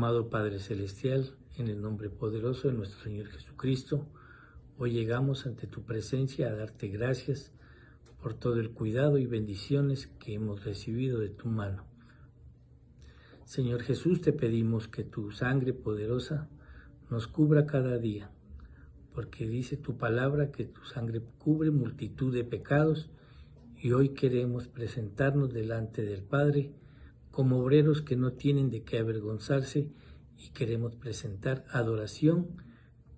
Amado Padre Celestial, en el nombre poderoso de nuestro Señor Jesucristo, hoy llegamos ante tu presencia a darte gracias por todo el cuidado y bendiciones que hemos recibido de tu mano. Señor Jesús, te pedimos que tu sangre poderosa nos cubra cada día, porque dice tu palabra que tu sangre cubre multitud de pecados, y hoy queremos presentarnos delante del Padre como obreros que no tienen de qué avergonzarse, y queremos presentar adoración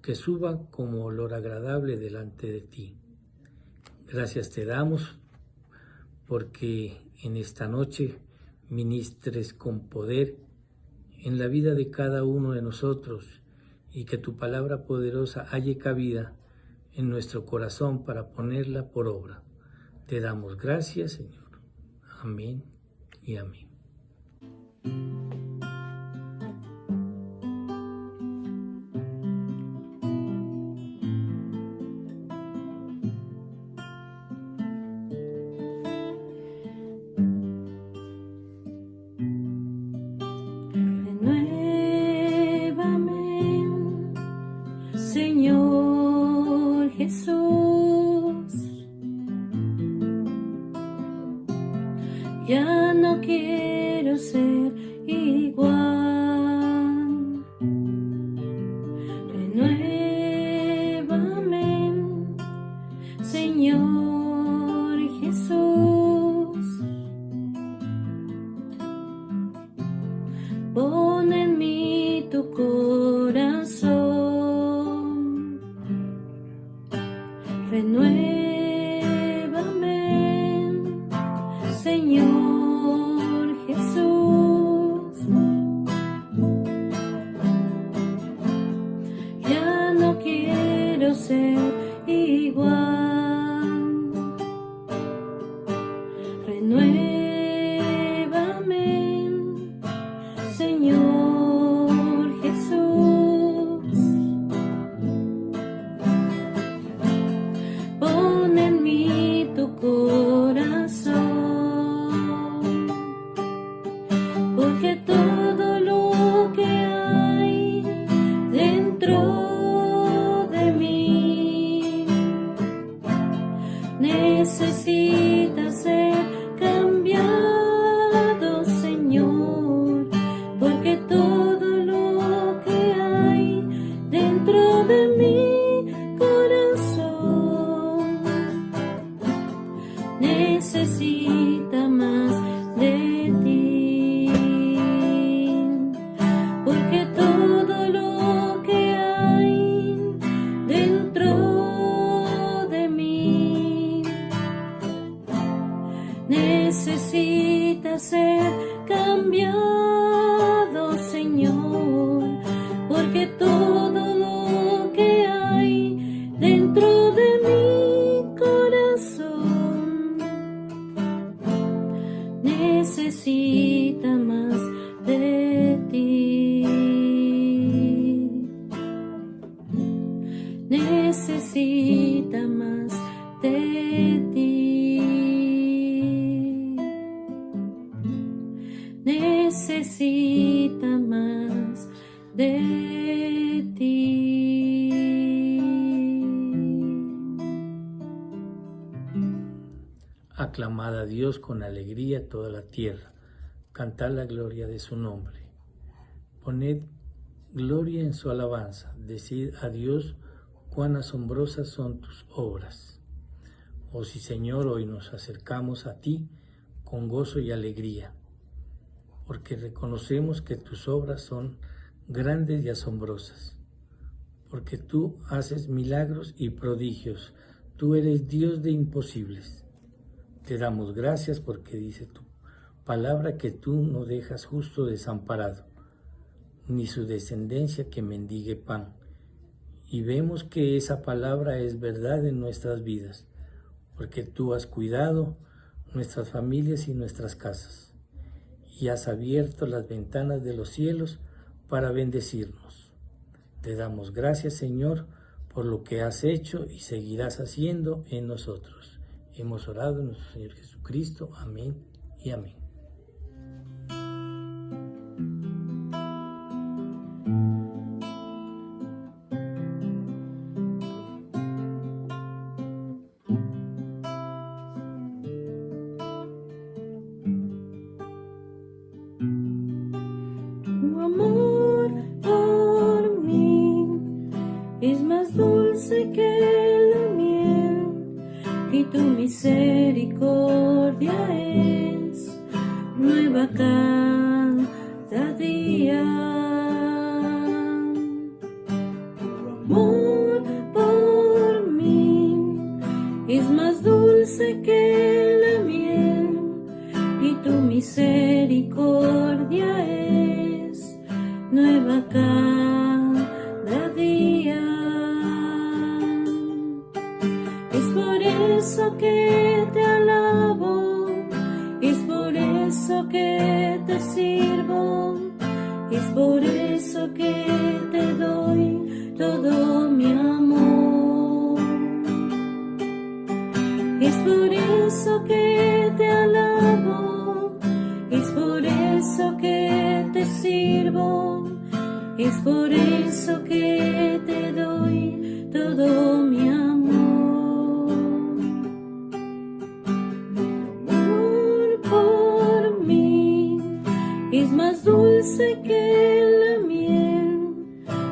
que suba como olor agradable delante de ti. Gracias te damos porque en esta noche ministres con poder en la vida de cada uno de nosotros, y que tu palabra poderosa halle cabida en nuestro corazón para ponerla por obra. Te damos gracias, Señor. Amén y amén. Señor Jesús, ya no quiero ser igual. Renuévame, Señor Jesús, pon en mí tu corazón. Renuévame, Señor Jesús, ya no quiero ser igual. Renuévame, Señor Jesús, pon en mí tu corazón, porque todo lo que hay dentro de mí necesita ser cambiado, Señor, porque todo lo que hay dentro de mi corazón necesita más de ti, porque todo lo que hay dentro de mí necesita ser cambiado, Señor, porque todo lo que hay dentro de mi corazón necesita más de ti, necesita más de ti, necesita más de ti. Aclamad a Dios con alegría toda la tierra, cantad la gloria de su nombre. Poned gloria en su alabanza, decid a Dios cuán asombrosas son tus obras. Oh sí, Señor, hoy nos acercamos a ti con gozo y alegría, porque reconocemos que tus obras son grandes y asombrosas, porque tú haces milagros y prodigios, tú eres Dios de imposibles. Te damos gracias porque dice tu palabra que tú no dejas justo desamparado, ni su descendencia que mendigue pan. Y vemos que esa palabra es verdad en nuestras vidas, porque tú has cuidado nuestras familias y nuestras casas, y has abierto las ventanas de los cielos para bendecirnos. Te damos gracias, Señor, por lo que has hecho y seguirás haciendo en nosotros. Hemos orado en nuestro Señor Jesucristo. Amén y amén. dulce que la miel, y tu misericordia es nueva cada día. Tu amor por mí es más dulce que la miel, y tu misericordia es nueva cada día. Es por eso que te alabo, es por eso que te sirvo, es por eso que te doy todo mi amor. Es por eso que te alabo, es por eso que te sirvo, es por eso que te doy todo mi amor. Tu amor por mí es más dulce que la miel,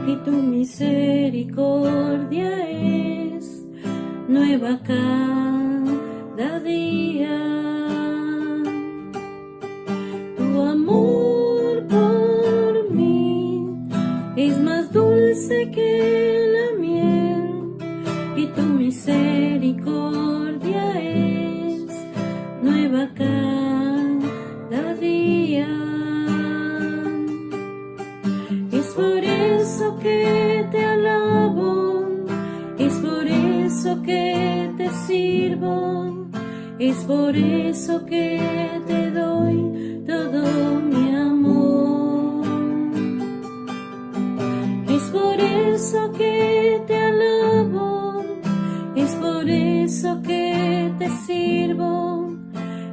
y tu misericordia es nueva cada día. Tu amor por mí es más dulce que la miel, y tu misericordia es nueva cada día. Es por eso que te alabo, es por eso que te sirvo, es por eso que te doy todo mi amor. Es por eso que te alabo, es por eso que te sirvo,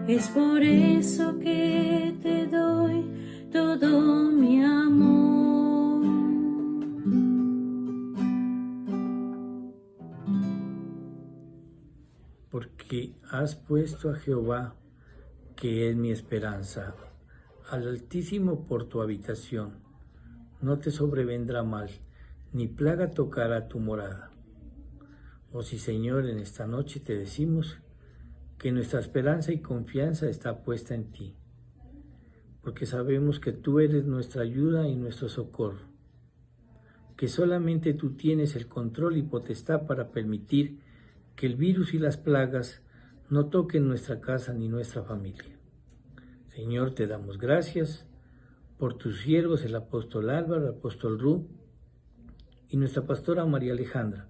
es por eso que te doy todo mi amor. Porque has puesto a Jehová, que es mi esperanza, al Altísimo por tu habitación. No te sobrevendrá mal, ni plaga tocará tu morada. Oh sí, Señor, en esta noche te decimos que nuestra esperanza y confianza está puesta en ti, porque sabemos que tú eres nuestra ayuda y nuestro socorro, que solamente tú tienes el control y potestad para permitir que el virus y las plagas no toquen nuestra casa ni nuestra familia. Señor, te damos gracias por tus siervos, el apóstol Álvaro, el apóstol Ru y nuestra pastora María Alejandra.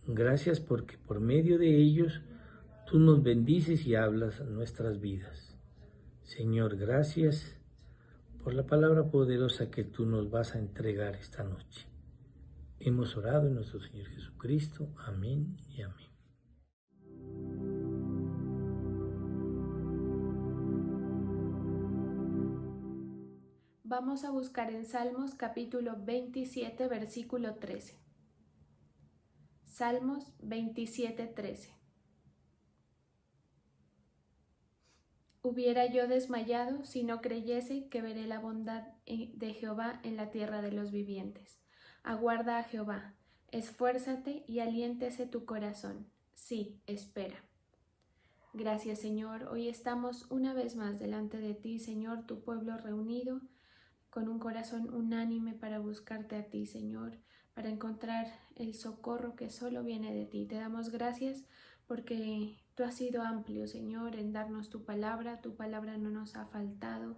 Gracias porque por medio de ellos tú nos bendices y hablas nuestras vidas. Señor, gracias por la palabra poderosa que tú nos vas a entregar esta noche. Hemos orado en nuestro Señor Jesucristo. Amén y amén. Vamos a buscar en Salmos capítulo 27, versículo 13. Salmos 27, 13. Hubiera yo desmayado si no creyese que veré la bondad de Jehová en la tierra de los vivientes. Aguarda a Jehová, esfuérzate y aliéntese tu corazón. Sí, espera. Gracias, Señor. Hoy estamos una vez más delante de ti, Señor, tu pueblo reunido, con un corazón unánime para buscarte a ti, Señor, para encontrar el socorro que solo viene de ti. Te damos gracias porque tú has sido amplio, Señor, en darnos tu palabra no nos ha faltado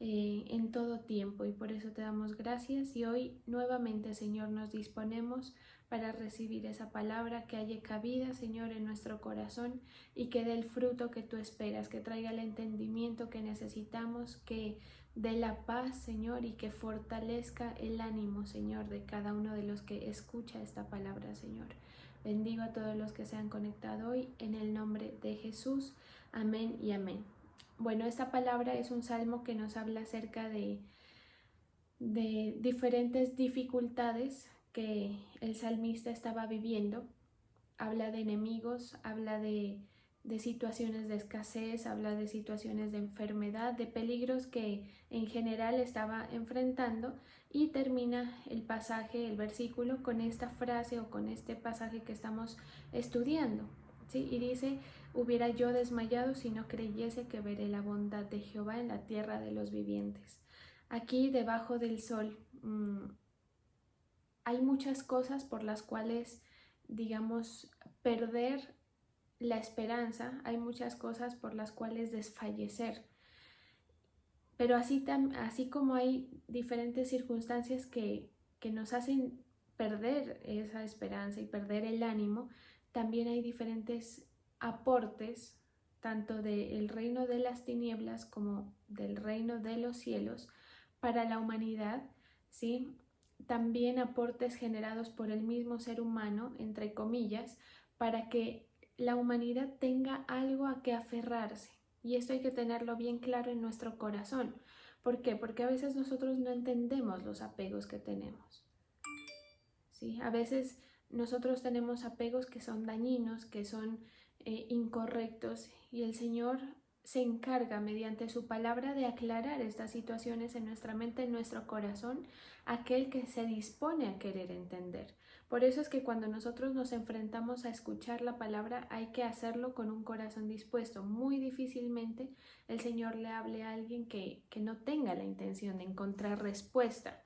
en todo tiempo y por eso te damos gracias y hoy nuevamente, Señor, nos disponemos para recibir esa palabra que haya cabida, Señor, en nuestro corazón y que dé el fruto que tú esperas, que traiga el entendimiento que necesitamos, que dé la paz, Señor, y que fortalezca el ánimo, Señor, de cada uno de los que escucha esta palabra, Señor. Bendigo a todos los que se han conectado hoy en el nombre de Jesús. Amén y amén. Bueno, esta palabra es un salmo que nos habla acerca de diferentes dificultades que el salmista estaba viviendo. Habla de enemigos, habla de de situaciones de escasez, habla de situaciones de enfermedad, de peligros que en general estaba enfrentando, y termina el pasaje, el versículo, con esta frase o con este pasaje que estamos estudiando, ¿sí? Y dice: hubiera yo desmayado si no creyese que veré la bondad de Jehová en la tierra de los vivientes. Aquí debajo del sol hay muchas cosas por las cuales, digamos, perder la esperanza, hay muchas cosas por las cuales desfallecer, pero así como hay diferentes circunstancias que nos hacen perder esa esperanza y perder el ánimo, también hay diferentes aportes, tanto del reino de las tinieblas como del reino de los cielos, para la humanidad, ¿sí? También aportes generados por el mismo ser humano, entre comillas, para que la humanidad tenga algo a que aferrarse. Y esto hay que tenerlo bien claro en nuestro corazón. ¿Por qué? Porque a veces nosotros no entendemos los apegos que tenemos, ¿sí? A veces nosotros tenemos apegos que son dañinos, que son incorrectos, y el Señor se encarga mediante su palabra de aclarar estas situaciones en nuestra mente, en nuestro corazón, aquel que se dispone a querer entender. Por eso es que cuando nosotros nos enfrentamos a escuchar la palabra, hay que hacerlo con un corazón dispuesto. Muy difícilmente el Señor le hable a alguien que no tenga la intención de encontrar respuesta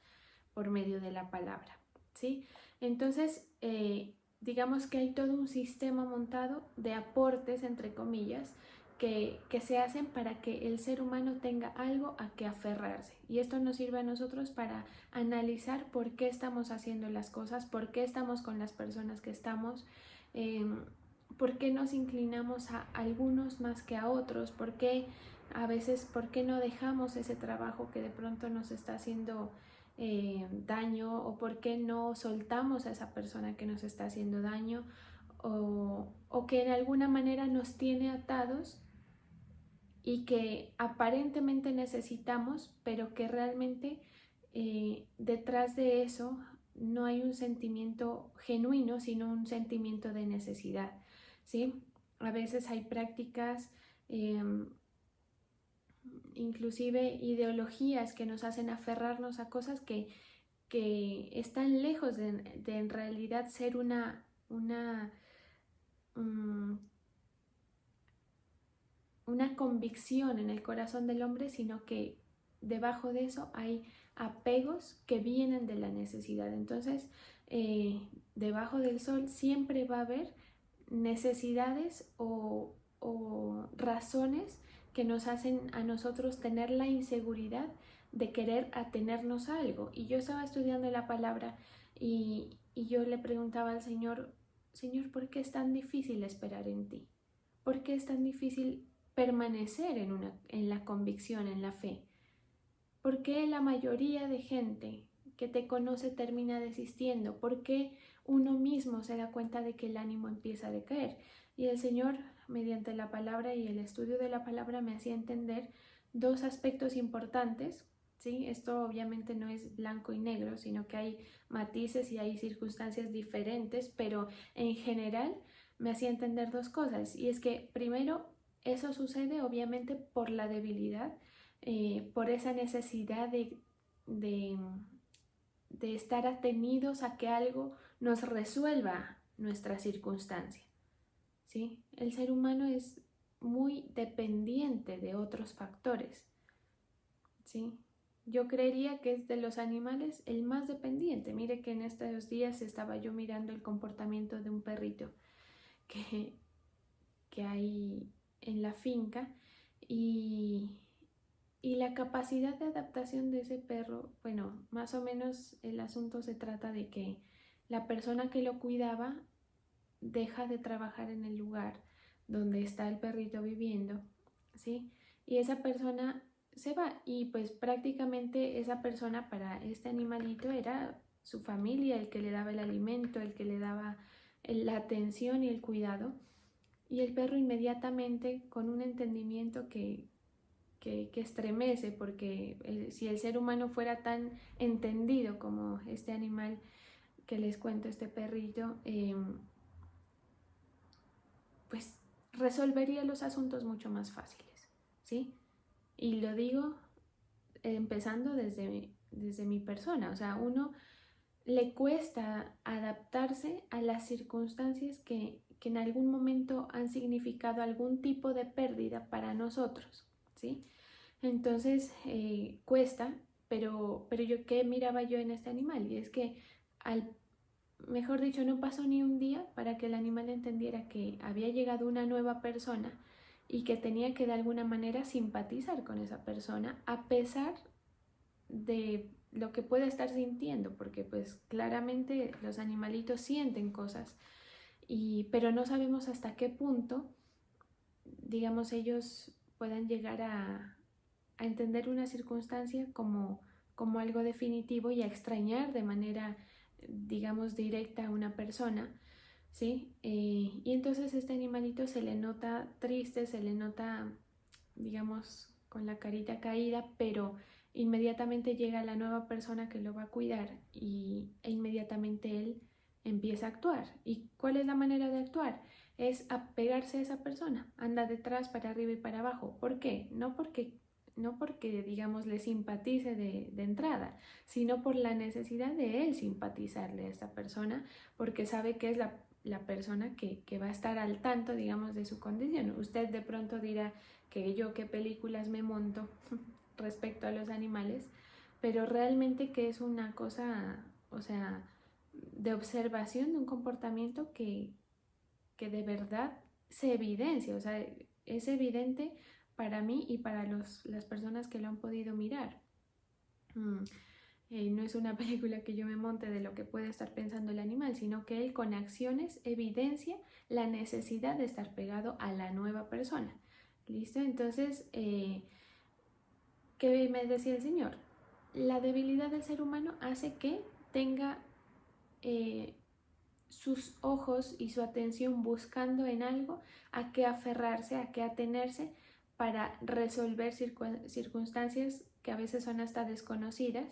por medio de la palabra, ¿sí? Entonces, digamos que hay todo un sistema montado de aportes, entre comillas, que se hacen para que el ser humano tenga algo a que aferrarse. Y esto nos sirve a nosotros para analizar por qué estamos haciendo las cosas, por qué estamos con las personas que estamos, por qué nos inclinamos a algunos más que a otros, por qué a veces, por qué no dejamos ese trabajo que de pronto nos está haciendo daño, o por qué no soltamos a esa persona que nos está haciendo daño, o que en alguna manera nos tiene atados y que aparentemente necesitamos, pero que realmente detrás de eso no hay un sentimiento genuino, sino un sentimiento de necesidad, ¿sí? A veces hay prácticas, inclusive ideologías, que nos hacen aferrarnos a cosas que están lejos de en realidad ser una convicción en el corazón del hombre, sino que debajo de eso hay apegos que vienen de la necesidad. Entonces, debajo del sol siempre va a haber necesidades o razones que nos hacen a nosotros tener la inseguridad de querer atenernos a algo. Y yo estaba estudiando la palabra y yo le preguntaba al Señor: Señor, ¿por qué es tan difícil esperar en ti? ¿Por qué es tan difícil permanecer en la convicción, en la fe? ¿Por qué la mayoría de gente que te conoce termina desistiendo? ¿Por qué uno mismo se da cuenta de que el ánimo empieza a decaer? Y el Señor, mediante la palabra y el estudio de la palabra, me hacía entender dos aspectos importantes, ¿sí? Esto obviamente no es blanco y negro, sino que hay matices y hay circunstancias diferentes, pero en general me hacía entender dos cosas. Y es que primero, eso sucede obviamente por la debilidad, por esa necesidad de estar atenidos a que algo nos resuelva nuestra circunstancia, ¿sí? El ser humano es muy dependiente de otros factores, ¿sí? Yo creería que es de los animales el más dependiente. Mire que en estos días estaba yo mirando el comportamiento de un perrito que hay en la finca, y la capacidad de adaptación de ese perro, bueno, más o menos el asunto se trata de que la persona que lo cuidaba deja de trabajar en el lugar donde está el perrito viviendo, ¿sí? Y esa persona se va, y pues prácticamente esa persona para este animalito era su familia, el que le daba el alimento, el que le daba la atención y el cuidado. Y el perro inmediatamente, con un entendimiento que estremece, porque si el ser humano fuera tan entendido como este animal que les cuento, este perrito, pues resolvería los asuntos mucho más fáciles, ¿sí? Y lo digo empezando desde mi persona, o sea, uno le cuesta adaptarse a las circunstancias que en algún momento han significado algún tipo de pérdida para nosotros, ¿sí? Entonces cuesta, pero yo qué miraba yo en este animal, y es que mejor dicho, no pasó ni un día para que el animal entendiera que había llegado una nueva persona y que tenía que de alguna manera simpatizar con esa persona a pesar de lo que pueda estar sintiendo, porque pues claramente los animalitos sienten cosas, pero no sabemos hasta qué punto, digamos, ellos puedan llegar a entender una circunstancia como algo definitivo y a extrañar de manera, digamos, directa a una persona, ¿sí? Y entonces este animalito se le nota triste, se le nota, digamos, con la carita caída, pero inmediatamente llega la nueva persona que lo va a cuidar e inmediatamente él empieza a actuar. ¿Y cuál es la manera de actuar? Es apegarse a esa persona, anda detrás, para arriba y para abajo. ¿Por qué? No porque digamos, le simpatice de entrada, sino por la necesidad de él simpatizarle a esta persona, porque sabe que es la persona que va a estar al tanto, digamos, de su condición. Usted de pronto dirá que yo qué películas me monto respecto a los animales, pero realmente que es una cosa, o sea, de observación de un comportamiento que de verdad se evidencia, o sea, es evidente para mí y para las personas que lo han podido mirar. No es una película que yo me monte de lo que puede estar pensando el animal, sino que él con acciones evidencia la necesidad de estar pegado a la nueva persona. ¿Listo? Entonces, ¿qué me decía el Señor? La debilidad del ser humano hace que tenga sus ojos y su atención buscando en algo a qué aferrarse, a qué atenerse para resolver circunstancias que a veces son hasta desconocidas.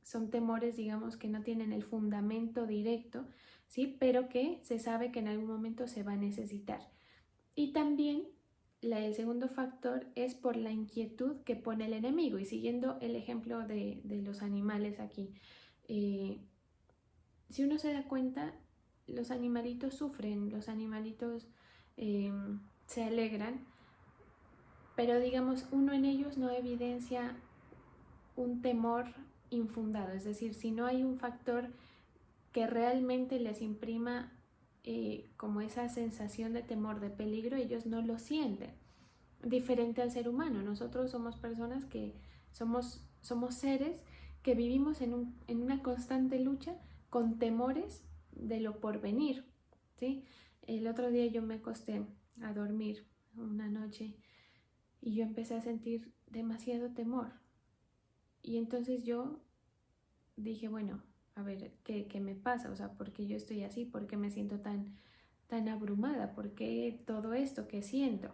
Son temores, digamos, que no tienen el fundamento directo, ¿sí? Pero que se sabe que en algún momento se va a necesitar. Y también el segundo factor es por la inquietud que pone el enemigo. Y siguiendo el ejemplo de los animales aquí, si uno se da cuenta, los animalitos sufren, los animalitos se alegran, pero digamos, uno en ellos no evidencia un temor infundado, es decir, si no hay un factor que realmente les imprima como esa sensación de temor, de peligro, ellos no lo sienten. Diferente al ser humano, nosotros somos personas que somos seres que vivimos en una constante lucha con temores de lo porvenir, ¿sí? El otro día yo me acosté a dormir una noche y yo empecé a sentir demasiado temor. Y entonces yo dije, bueno, a ver, ¿qué me pasa? O sea, ¿por qué yo estoy así? ¿Por qué me siento tan abrumada? ¿Por qué todo esto que siento?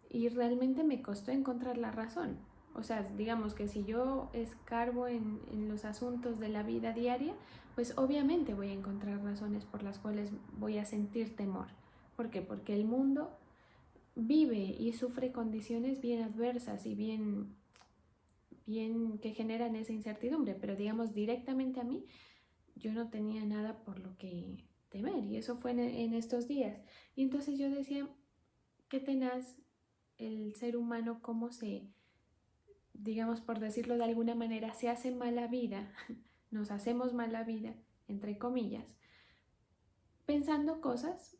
Y realmente me costó encontrar la razón. O sea, digamos que si yo escarbo en los asuntos de la vida diaria, pues obviamente voy a encontrar razones por las cuales voy a sentir temor. ¿Por qué? Porque el mundo vive y sufre condiciones bien adversas y bien que generan esa incertidumbre, pero digamos directamente a mí, yo no tenía nada por lo que temer, y eso fue en estos días. Y entonces yo decía, qué tenaz el ser humano, cómo digamos, por decirlo de alguna manera, se hace mala vida, nos hacemos mala vida, entre comillas, pensando cosas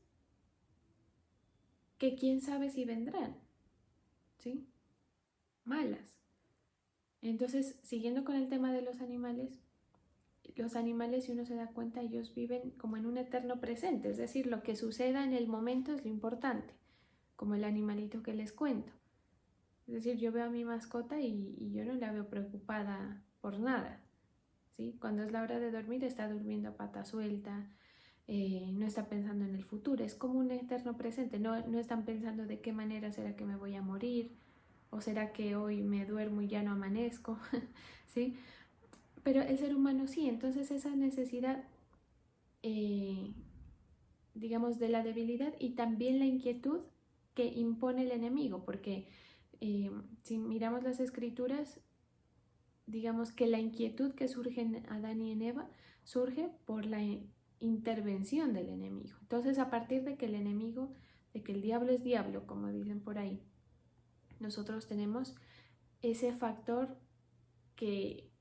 que quién sabe si vendrán, ¿sí? Malas. Entonces, siguiendo con el tema de los animales, si uno se da cuenta, ellos viven como en un eterno presente, es decir, lo que suceda en el momento es lo importante, como el animalito que les cuento. Es decir, yo veo a mi mascota y yo no la veo preocupada por nada, ¿sí? Cuando es la hora de dormir, está durmiendo a pata suelta, no está pensando en el futuro, es como un eterno presente, no están pensando de qué manera será que me voy a morir, o será que hoy me duermo y ya no amanezco, ¿sí? Pero el ser humano sí, entonces esa necesidad digamos, de la debilidad y también la inquietud que impone el enemigo, porque si miramos las escrituras, digamos que la inquietud que surge en Adán y en Eva surge por la intervención del enemigo. Entonces, a partir de que el enemigo, de que el diablo es diablo, como dicen por ahí, nosotros tenemos ese factor que,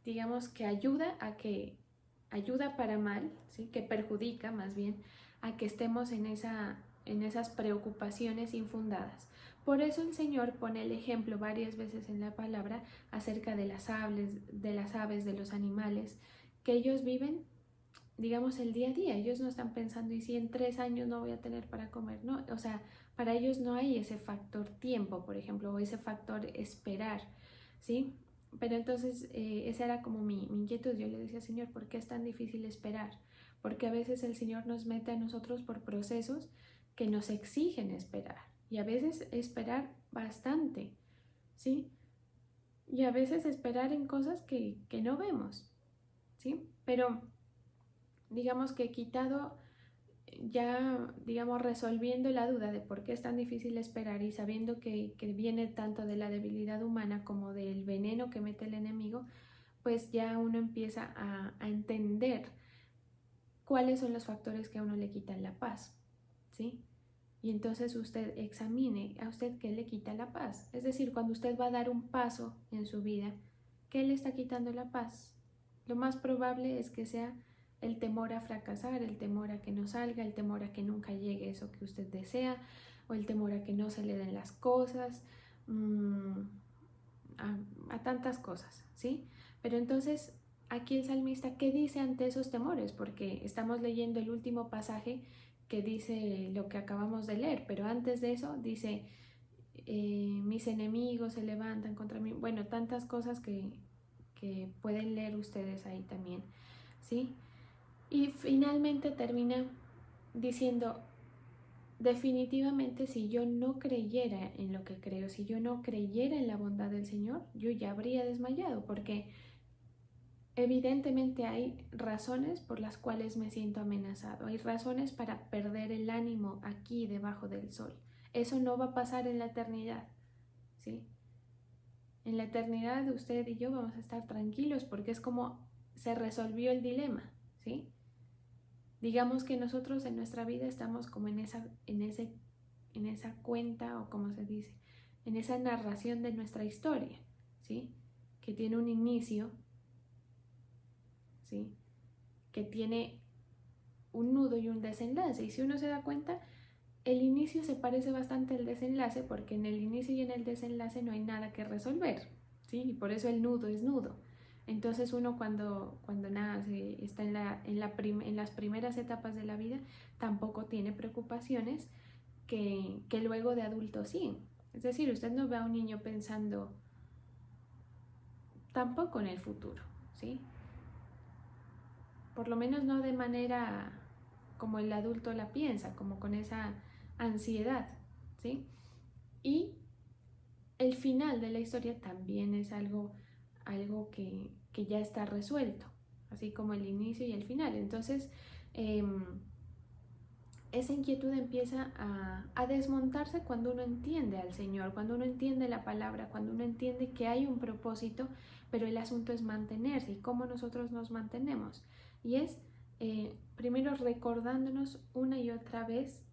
digamos, que ayuda para mal, ¿sí? Que perjudica más bien a que estemos en esas preocupaciones infundadas. Por eso el Señor pone el ejemplo varias veces en la palabra acerca de las aves, de los animales, que ellos viven, digamos, el día a día. Ellos no están pensando, ¿y si en 3 años no voy a tener para comer? No, o sea, para ellos no hay ese factor tiempo, por ejemplo, o ese factor esperar, ¿sí? Pero entonces esa era como mi inquietud. Yo le decía, Señor, ¿por qué es tan difícil esperar? Porque a veces el Señor nos mete a nosotros por procesos que nos exigen esperar. Y a veces esperar bastante, ¿sí? Y a veces esperar en cosas que no vemos, ¿sí? Pero digamos que quitado ya, digamos, resolviendo la duda de por qué es tan difícil esperar y sabiendo que viene tanto de la debilidad humana como del veneno que mete el enemigo, pues ya uno empieza a entender cuáles son los factores que a uno le quitan la paz, ¿sí? Y entonces usted examine a usted qué le quita la paz. Es decir, cuando usted va a dar un paso en su vida, ¿qué le está quitando la paz? Lo más probable es que sea el temor a fracasar, el temor a que no salga, el temor a que nunca llegue eso que usted desea, o el temor a que no se le den las cosas, a tantas cosas, ¿sí? Pero entonces, aquí el salmista, ¿qué dice ante esos temores? Porque estamos leyendo el último pasaje que dice lo que acabamos de leer, pero antes de eso dice, mis enemigos se levantan contra mí, bueno, tantas cosas que pueden leer ustedes ahí también, ¿sí? Y finalmente termina diciendo, definitivamente si yo no creyera en lo que creo, si yo no creyera en la bondad del Señor, yo ya habría desmayado, porque evidentemente hay razones por las cuales me siento amenazado, hay razones para perder el ánimo aquí debajo del sol. Eso no va a pasar en la eternidad, ¿sí? En la eternidad usted y yo vamos a estar tranquilos porque es como se resolvió el dilema, ¿sí? Digamos que nosotros en nuestra vida estamos como en esa cuenta, o como se dice, en esa narración de nuestra historia, ¿sí? Que tiene un inicio, ¿sí? Que tiene un nudo y un desenlace. Y si uno se da cuenta, el inicio se parece bastante al desenlace, porque en el inicio y en el desenlace no hay nada que resolver, ¿sí? Y por eso el nudo es nudo. Entonces uno cuando nace, está en las primeras etapas de la vida, tampoco tiene preocupaciones que luego de adulto sí. Es decir, usted no ve a un niño pensando tampoco en el futuro, ¿sí? Por lo menos no de manera como el adulto la piensa, como con esa ansiedad, ¿sí? Y el final de la historia también es algo que ya está resuelto, así como el inicio y el final. Entonces, esa inquietud empieza a desmontarse cuando uno entiende al Señor, cuando uno entiende la palabra, cuando uno entiende que hay un propósito, pero el asunto es mantenerse y cómo nosotros nos mantenemos. Y es primero recordándonos una y otra vez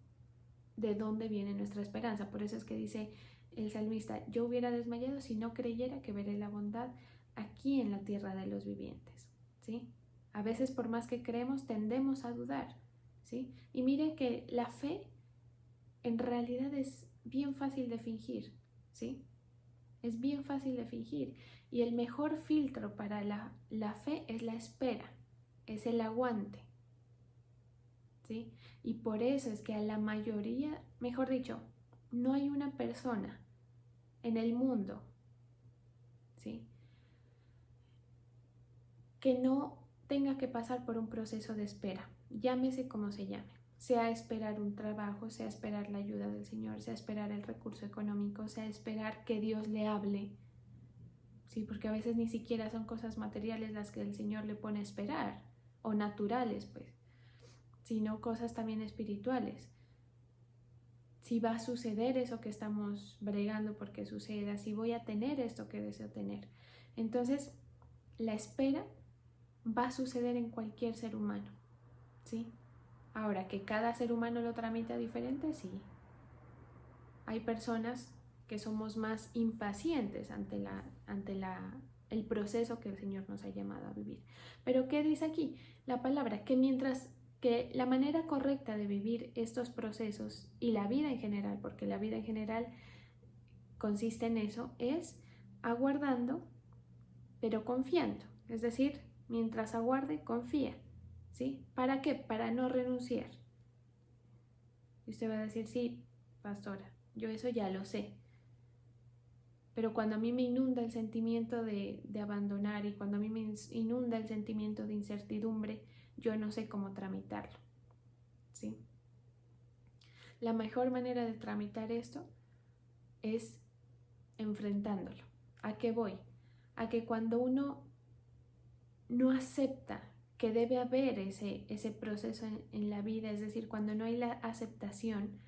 de dónde viene nuestra esperanza. Por eso es que dice el salmista, yo hubiera desmayado si no creyera que veré la bondad aquí en la tierra de los vivientes, ¿sí? A veces por más que creemos tendemos a dudar, ¿sí? Y mire que la fe en realidad es bien fácil de fingir, ¿sí? Es bien fácil de fingir. Y el mejor filtro para la fe es la espera, es el aguante, ¿sí? Y por eso es que a la mayoría, mejor dicho, no hay una persona en el mundo, ¿sí?, que no tenga que pasar por un proceso de espera, llámese como se llame, sea esperar un trabajo, sea esperar la ayuda del Señor, sea esperar el recurso económico, sea esperar que Dios le hable, ¿sí? Porque a veces ni siquiera son cosas materiales las que el Señor le pone a esperar, o naturales, pues, sino cosas también espirituales. Si va a suceder eso que estamos bregando porque suceda, si voy a tener esto que deseo tener. Entonces, la espera va a suceder en cualquier ser humano, ¿sí? Ahora, que cada ser humano lo tramita diferente, sí. Hay personas que somos más impacientes ante el proceso que el Señor nos ha llamado a vivir. Pero ¿qué dice aquí? La palabra, que mientras que la manera correcta de vivir estos procesos y la vida en general, porque la vida en general consiste en eso, es aguardando, pero confiando. Es decir, mientras aguarde, confía. ¿Sí? ¿Para qué? Para no renunciar. Y usted va a decir, sí, pastora, yo eso ya lo sé. Pero cuando a mí me inunda el sentimiento de abandonar y cuando a mí me inunda el sentimiento de incertidumbre, yo no sé cómo tramitarlo. ¿Sí? La mejor manera de tramitar esto es enfrentándolo. ¿A qué voy? A que cuando uno no acepta que debe haber ese proceso en la vida, es decir, cuando no hay la aceptación,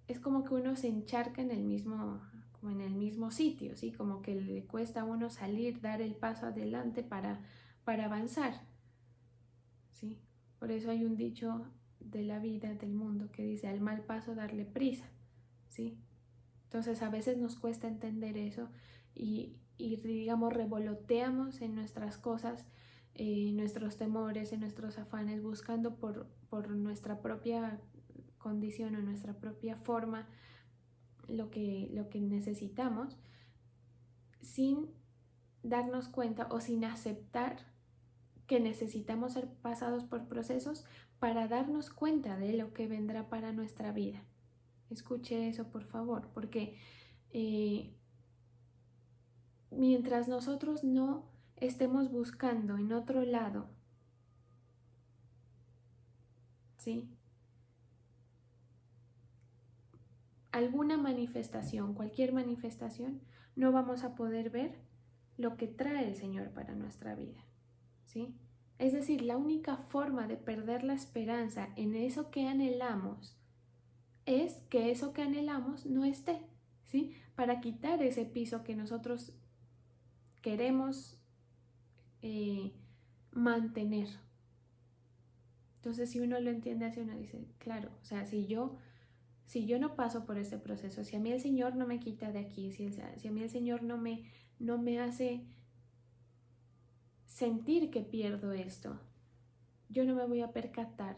es como que uno se encharca en el mismo sitio, ¿sí? Como que le cuesta a uno salir, dar el paso adelante para avanzar, ¿sí? Por eso hay un dicho de la vida, del mundo, que dice, al mal paso darle prisa, ¿sí? Entonces a veces nos cuesta entender eso y digamos, revoloteamos en nuestras cosas, en nuestros temores, en nuestros afanes, buscando por nuestra propia condición o nuestra propia forma lo que necesitamos, sin darnos cuenta o sin aceptar que necesitamos ser pasados por procesos para darnos cuenta de lo que vendrá para nuestra vida. Escuche eso, por favor, porque mientras nosotros no estemos buscando en otro lado, ¿sí?, alguna manifestación, cualquier manifestación, no vamos a poder ver lo que trae el Señor para nuestra vida, ¿sí? Es decir, la única forma de perder la esperanza en eso que anhelamos es que eso que anhelamos no esté, ¿sí? Para quitar ese piso que nosotros queremos mantener. Entonces, si uno lo entiende así, uno dice, claro, o sea, si yo no paso por este proceso, si a mí el Señor no me quita de aquí, si a mí el Señor no me hace sentir que pierdo esto, yo no me voy a percatar,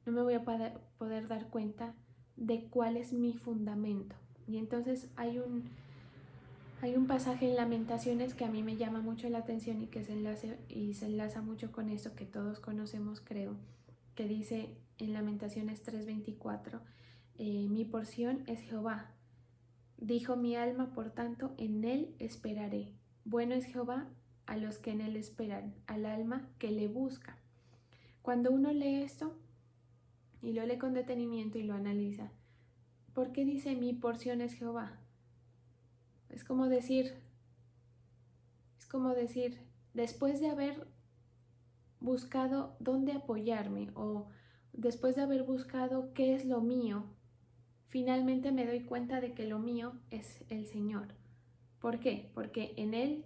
no me voy a poder dar cuenta de cuál es mi fundamento. Y entonces hay un pasaje en Lamentaciones que a mí me llama mucho la atención y que se enlaza mucho con esto que todos conocemos, creo, que dice en Lamentaciones 3:24, mi porción es Jehová. Dijo mi alma, por tanto, en él esperaré. Bueno es Jehová a los que en él esperan, al alma que le busca. Cuando uno lee esto y lo lee con detenimiento y lo analiza, ¿por qué dice mi porción es Jehová? Es como decir, después de haber buscado dónde apoyarme o después de haber buscado qué es lo mío, finalmente me doy cuenta de que lo mío es el Señor. ¿Por qué? Porque en Él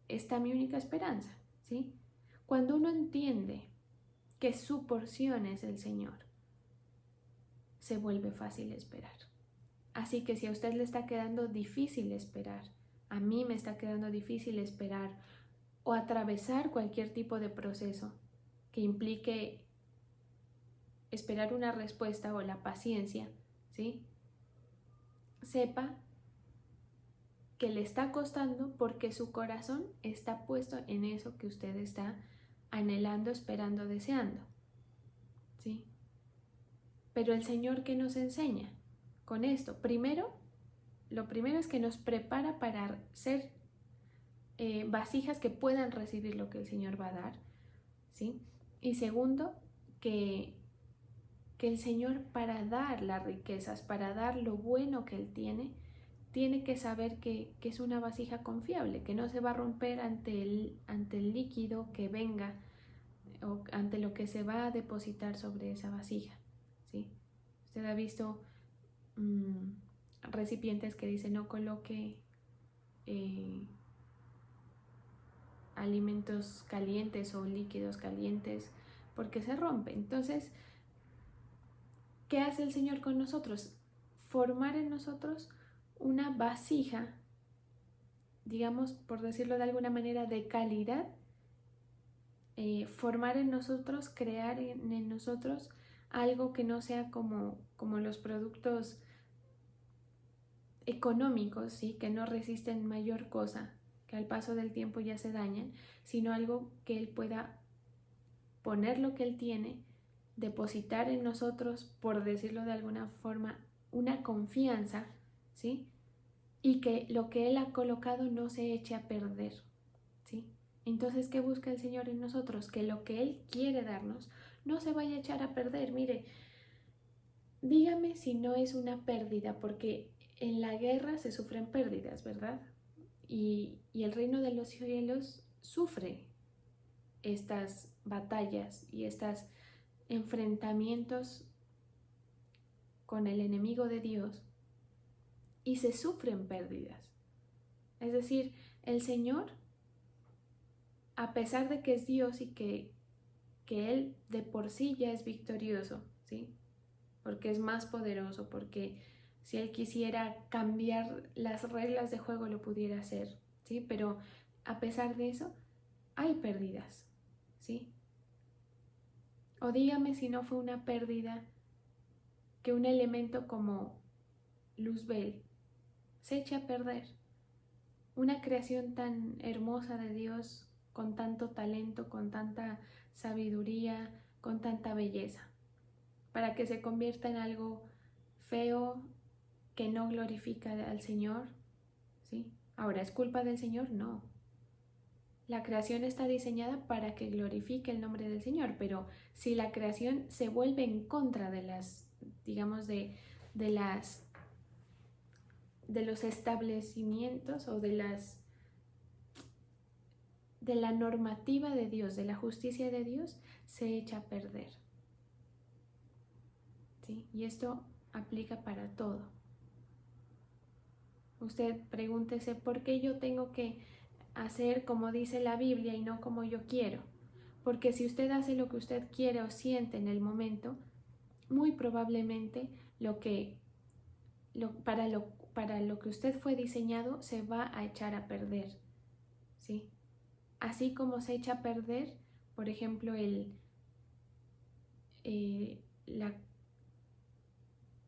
está mi única esperanza, ¿sí? Cuando uno entiende que su porción es el Señor, se vuelve fácil esperar. Así que si a usted le está quedando difícil esperar, a mí me está quedando difícil esperar o atravesar cualquier tipo de proceso que implique esperar una respuesta o la paciencia, ¿sí? Sepa que le está costando porque su corazón está puesto en eso que usted está anhelando, esperando, deseando, ¿sí? Pero el Señor, ¿qué nos enseña con esto? Lo primero es que nos prepara para ser vasijas que puedan recibir lo que el Señor va a dar, ¿sí? Y segundo, que el Señor, para dar las riquezas, para dar lo bueno que Él tiene que saber que es una vasija confiable, que no se va a romper ante el líquido que venga o ante lo que se va a depositar sobre esa vasija, ¿sí? Usted ha visto recipientes que dicen no coloque alimentos calientes o líquidos calientes porque se rompe. Entonces, ¿qué hace el Señor con nosotros? Formar en nosotros una vasija, digamos, por decirlo de alguna manera, de calidad, formar en nosotros, crear en nosotros algo que no sea como los productos económicos, ¿sí? Que no resisten mayor cosa, que al paso del tiempo ya se dañan, sino algo que Él pueda poner lo que Él tiene, depositar en nosotros, por decirlo de alguna forma, una confianza, ¿sí? Y que lo que Él ha colocado no se eche a perder, ¿sí? Entonces, ¿qué busca el Señor en nosotros? Que lo que Él quiere darnos no se vaya a echar a perder. Mire, dígame si no es una pérdida, porque en la guerra se sufren pérdidas, ¿verdad? Y el reino de los cielos sufre estas batallas y estos enfrentamientos con el enemigo de Dios, y se sufren pérdidas. Es decir, el Señor, a pesar de que es Dios y que Él de por sí ya es victorioso, ¿sí? Porque es más poderoso, porque si Él quisiera cambiar las reglas de juego lo pudiera hacer, ¿sí? Pero a pesar de eso, hay pérdidas, ¿sí? O dígame si no fue una pérdida que un elemento como Luzbel se eche a perder. Una creación tan hermosa de Dios, con tanto talento, con tanta sabiduría, con tanta belleza, para que se convierta en algo feo que no glorifica al Señor, ¿sí? Ahora, ¿es culpa del Señor? No. La creación está diseñada para que glorifique el nombre del Señor, pero si la creación se vuelve en contra de las, digamos, de los establecimientos o de la normativa de Dios, de la justicia de Dios, se echa a perder, ¿sí? Y esto aplica para todo. Usted pregúntese, ¿por qué yo tengo que hacer como dice la Biblia y no como yo quiero? Porque si usted hace lo que usted quiere o siente en el momento, muy probablemente para lo que usted fue diseñado se va a echar a perder, ¿sí? Así como se echa a perder, por ejemplo,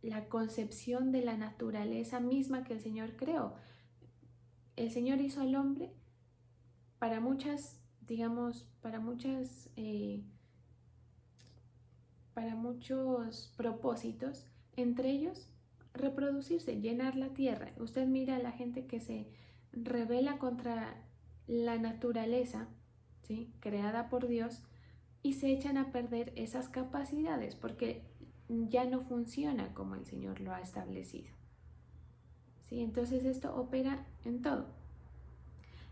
la concepción de la naturaleza misma que el Señor creó. El Señor hizo al hombre para muchos propósitos, entre ellos reproducirse, llenar la tierra. Usted mira a la gente que se rebela contra la naturaleza, ¿sí?, creada por Dios, y se echan a perder esas capacidades porque ya no funciona como el Señor lo ha establecido, ¿sí? Entonces esto opera en todo.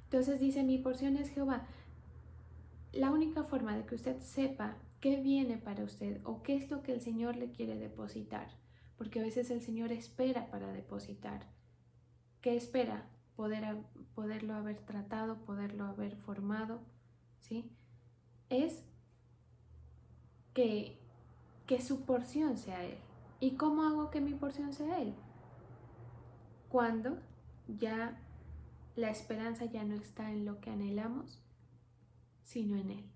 Entonces dice, mi porción es Jehová. La única forma de que usted sepa qué viene para usted o qué es lo que el Señor le quiere depositar, porque a veces el Señor espera para depositar. ¿Qué espera? Poderlo haber tratado, poderlo haber formado, ¿sí? Es que su porción sea Él. ¿Y cómo hago que mi porción sea Él? Cuando ya la esperanza ya no está en lo que anhelamos, sino en Él.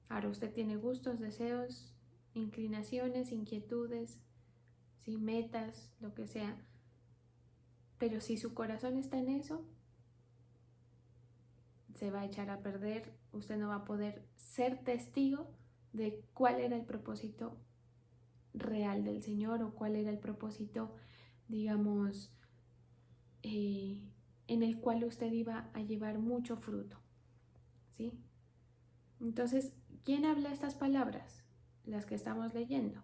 Ahora usted tiene gustos, deseos, inclinaciones, inquietudes, ¿sí?, metas, lo que sea. Pero si su corazón está en eso, se va a echar a perder. Usted no va a poder ser testigo de cuál era el propósito real del Señor o cuál era el propósito, digamos, en el cual usted iba a llevar mucho fruto, ¿sí? Entonces, ¿quién habla estas palabras? Las que estamos leyendo.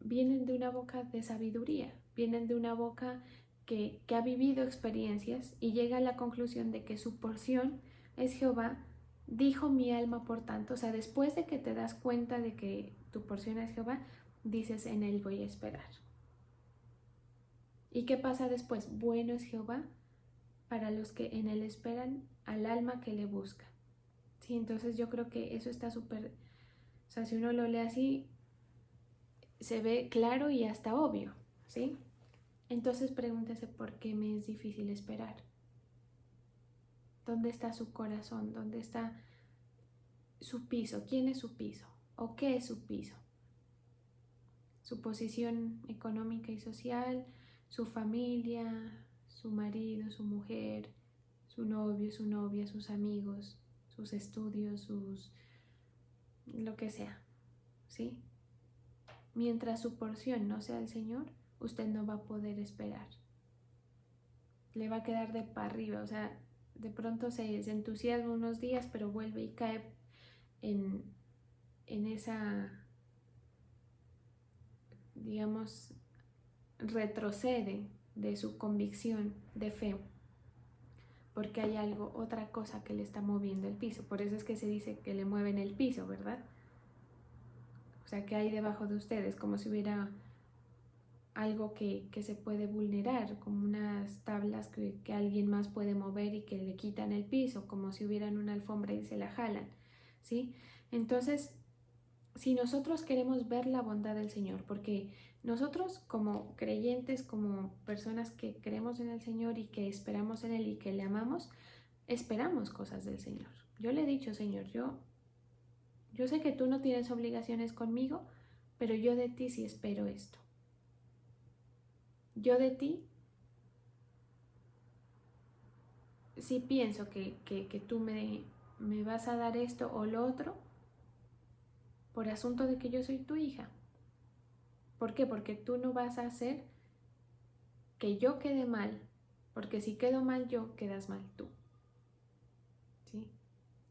Vienen de una boca de sabiduría, vienen de una boca que ha vivido experiencias y llega a la conclusión de que su porción es Jehová, Dijo mi alma, por tanto, o sea, después de que te das cuenta de que tu porción es Jehová, dices, en él voy a esperar. ¿Y qué pasa después? Bueno es Jehová para los que en él esperan, al alma que le busca. Sí, entonces yo creo que eso está súper, o sea, si uno lo lee así, se ve claro y hasta obvio, ¿sí? Entonces pregúntese por qué me es difícil esperar. ¿Dónde está su corazón? ¿Dónde está su piso? ¿Quién es su piso? ¿O qué es su piso? Su posición económica y social, su familia, su marido, su mujer, su novio, su novia, sus amigos, sus estudios, lo que sea, ¿sí? Mientras su porción no sea el Señor, usted no va a poder esperar. Le va a quedar de para arriba, o sea, de pronto se entusiasma unos días, pero vuelve y cae en esa, digamos, retrocede de su convicción de fe, porque hay algo, otra cosa que le está moviendo el piso. Por eso es que se dice que le mueven el piso, ¿verdad? O sea, que hay debajo de ustedes, como si hubiera algo que se puede vulnerar, como unas tablas que alguien más puede mover y que le quitan el piso, como si hubieran una alfombra y se la jalan, ¿sí? Entonces, si nosotros queremos ver la bondad del Señor, porque nosotros como creyentes, como personas que creemos en el Señor y que esperamos en Él y que le amamos, esperamos cosas del Señor. Yo le he dicho, Señor, yo sé que tú no tienes obligaciones conmigo, pero yo de ti sí espero esto. Yo de ti sí pienso que tú me vas a dar esto o lo otro por asunto de que yo soy tu hija. ¿Por qué? Porque tú no vas a hacer que yo quede mal, porque si quedo mal yo, quedas mal tú. ¿Sí?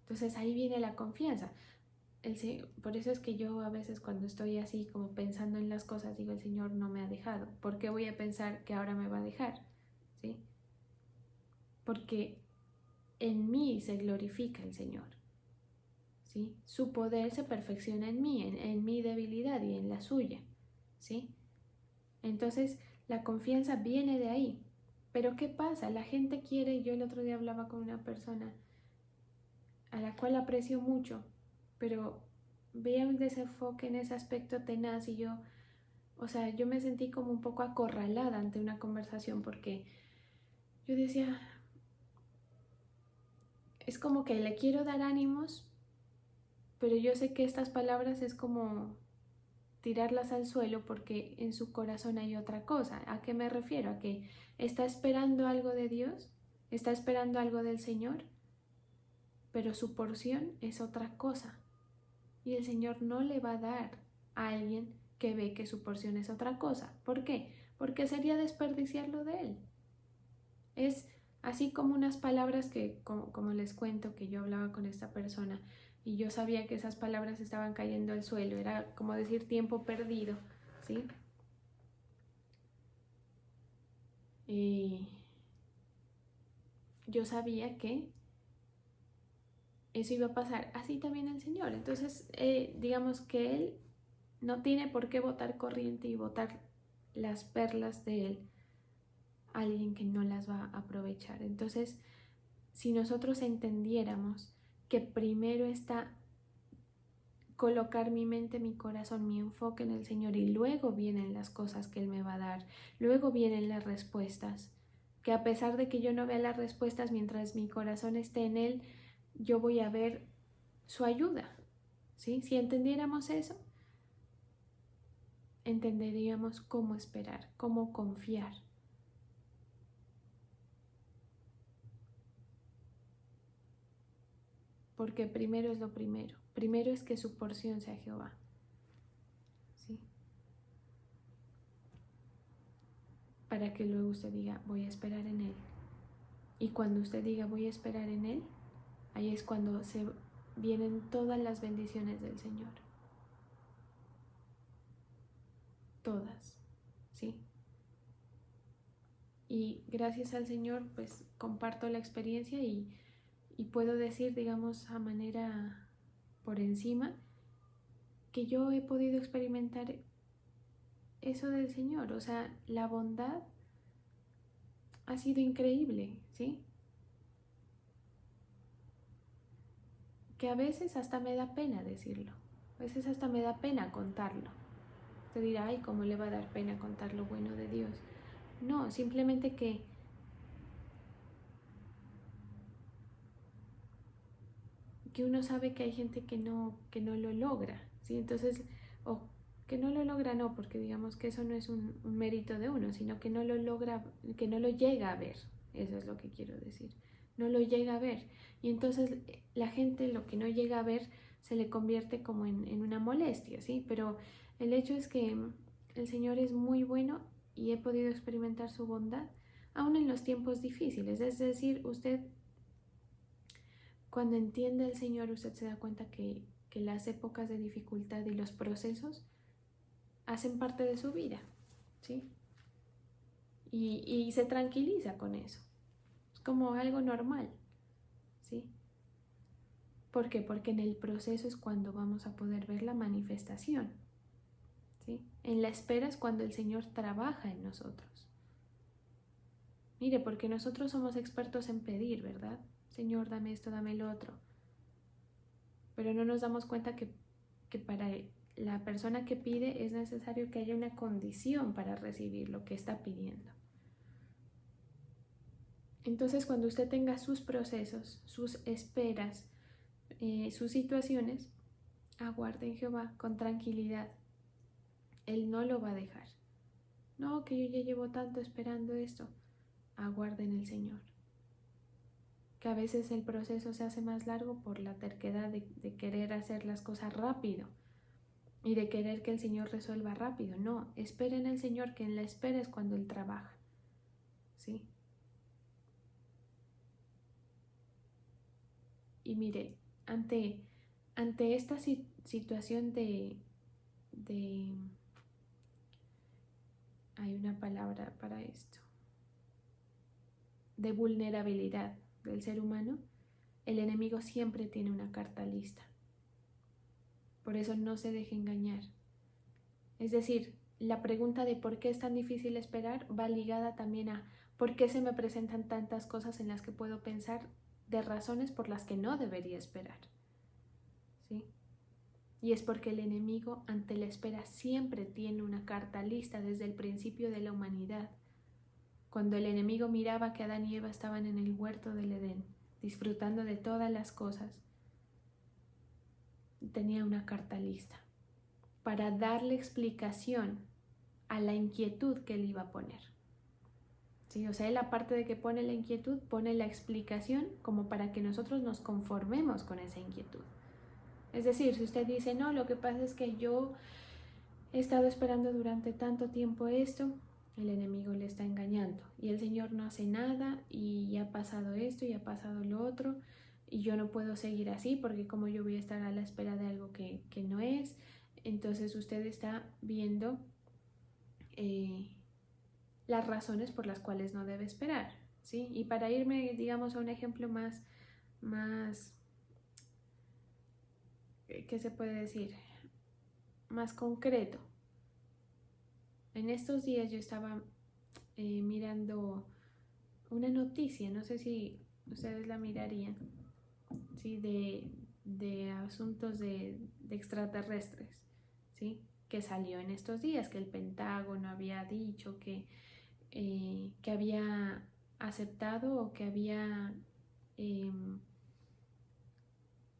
Entonces ahí viene la confianza. Por eso es que yo a veces cuando estoy así como pensando en las cosas digo, el Señor no me ha dejado. ¿Por qué voy a pensar que ahora me va a dejar? ¿Sí? Porque en mí se glorifica el Señor. ¿Sí? Su poder se perfecciona en mí, en mi debilidad y en la suya. ¿Sí? Entonces la confianza viene de ahí. Pero ¿qué pasa? La gente quiere, yo el otro día hablaba con una persona a la cual aprecio mucho, pero veía un desenfoque en ese aspecto tenaz y yo, o sea, yo me sentí como un poco acorralada ante una conversación porque yo decía, es como que le quiero dar ánimos, pero yo sé que estas palabras es como tirarlas al suelo porque en su corazón hay otra cosa. ¿A qué me refiero? A que está esperando algo de Dios, está esperando algo del Señor, pero su porción es otra cosa. Y el Señor no le va a dar a alguien que ve que su porción es otra cosa. ¿Por qué? Porque sería desperdiciarlo de Él. Es así como unas palabras que, como les cuento, que yo hablaba con esta persona y yo sabía que esas palabras estaban cayendo al suelo. Era como decir tiempo perdido, ¿sí? Y yo sabía que eso iba a pasar. Así también el Señor. Entonces, digamos que Él no tiene por qué botar corriente y botar las perlas de Él a alguien que no las va a aprovechar. Entonces, si nosotros entendiéramos que primero está colocar mi mente, mi corazón, mi enfoque en el Señor y luego vienen las cosas que Él me va a dar, luego vienen las respuestas, que a pesar de que yo no vea las respuestas mientras mi corazón esté en Él, yo voy a ver su ayuda, ¿sí? Si entendiéramos eso, entenderíamos cómo esperar, cómo confiar. Porque primero es lo primero. Primero es que su porción sea Jehová. ¿Sí? Para que luego usted diga, voy a esperar en Él. Y cuando usted diga, voy a esperar en Él, ahí es cuando se vienen todas las bendiciones del Señor. Todas. ¿Sí? Y gracias al Señor, pues comparto la experiencia y Y puedo decir, digamos, a manera por encima, que yo he podido experimentar eso del Señor. O sea, la bondad ha sido increíble, ¿sí? Que a veces hasta me da pena decirlo. A veces hasta me da pena contarlo. Te dirá, ay, ¿cómo le va a dar pena contar lo bueno de Dios? No, simplemente que uno sabe que hay gente que no lo logra, ¿sí? Entonces, o que no lo logra no, porque digamos que eso no es un mérito de uno, sino que no lo logra, que no lo llega a ver, eso es lo que quiero decir, no lo llega a ver. Y entonces la gente lo que no llega a ver se le convierte como en una molestia, ¿sí? Pero el hecho es que el Señor es muy bueno y he podido experimentar su bondad, aún en los tiempos difíciles, es decir, usted cuando entiende el Señor, usted se da cuenta que las épocas de dificultad y los procesos hacen parte de su vida, ¿sí? Y se tranquiliza con eso. Es como algo normal, ¿sí? ¿Por qué? Porque en el proceso es cuando vamos a poder ver la manifestación, ¿sí? En la espera es cuando el Señor trabaja en nosotros. Mire, porque nosotros somos expertos en pedir, ¿verdad? Señor, dame esto, dame lo otro. Pero no nos damos cuenta que para la persona que pide es necesario que haya una condición para recibir lo que está pidiendo. Entonces, cuando usted tenga sus procesos, sus esperas, sus situaciones, aguarde en Jehová con tranquilidad. Él no lo va a dejar. No, que yo ya llevo tanto esperando esto. Aguarde en el Señor. Que a veces el proceso se hace más largo por la terquedad de querer hacer las cosas rápido y de querer que el Señor resuelva rápido. No, espera en el Señor, que en la espera es cuando Él trabaja, ¿sí? Y mire, ante esta situación de hay una palabra para esto, de vulnerabilidad del ser humano, el enemigo siempre tiene una carta lista. Por eso no se deje engañar. Es decir, la pregunta de por qué es tan difícil esperar va ligada también a por qué se me presentan tantas cosas en las que puedo pensar de razones por las que no debería esperar, ¿sí? Y es porque el enemigo ante la espera siempre tiene una carta lista desde el principio de la humanidad. Cuando el enemigo miraba que Adán y Eva estaban en el huerto del Edén, disfrutando de todas las cosas, tenía una carta lista para darle explicación a la inquietud que él iba a poner. ¿Sí? O sea, él aparte de que pone la inquietud, pone la explicación como para que nosotros nos conformemos con esa inquietud. Es decir, si usted dice, no, lo que pasa es que yo he estado esperando durante tanto tiempo esto, el enemigo le está engañando y el Señor no hace nada y ha pasado esto y ha pasado lo otro y yo no puedo seguir así porque como yo voy a estar a la espera de algo que no es. Entonces usted está viendo las razones por las cuales no debe esperar, ¿sí? Y para irme, digamos, a un ejemplo más ¿qué se puede decir? Más concreto. En estos días yo estaba mirando una noticia, no sé si ustedes la mirarían, ¿sí? De asuntos de extraterrestres, ¿sí? Que salió en estos días, que el Pentágono había dicho que había aceptado o que había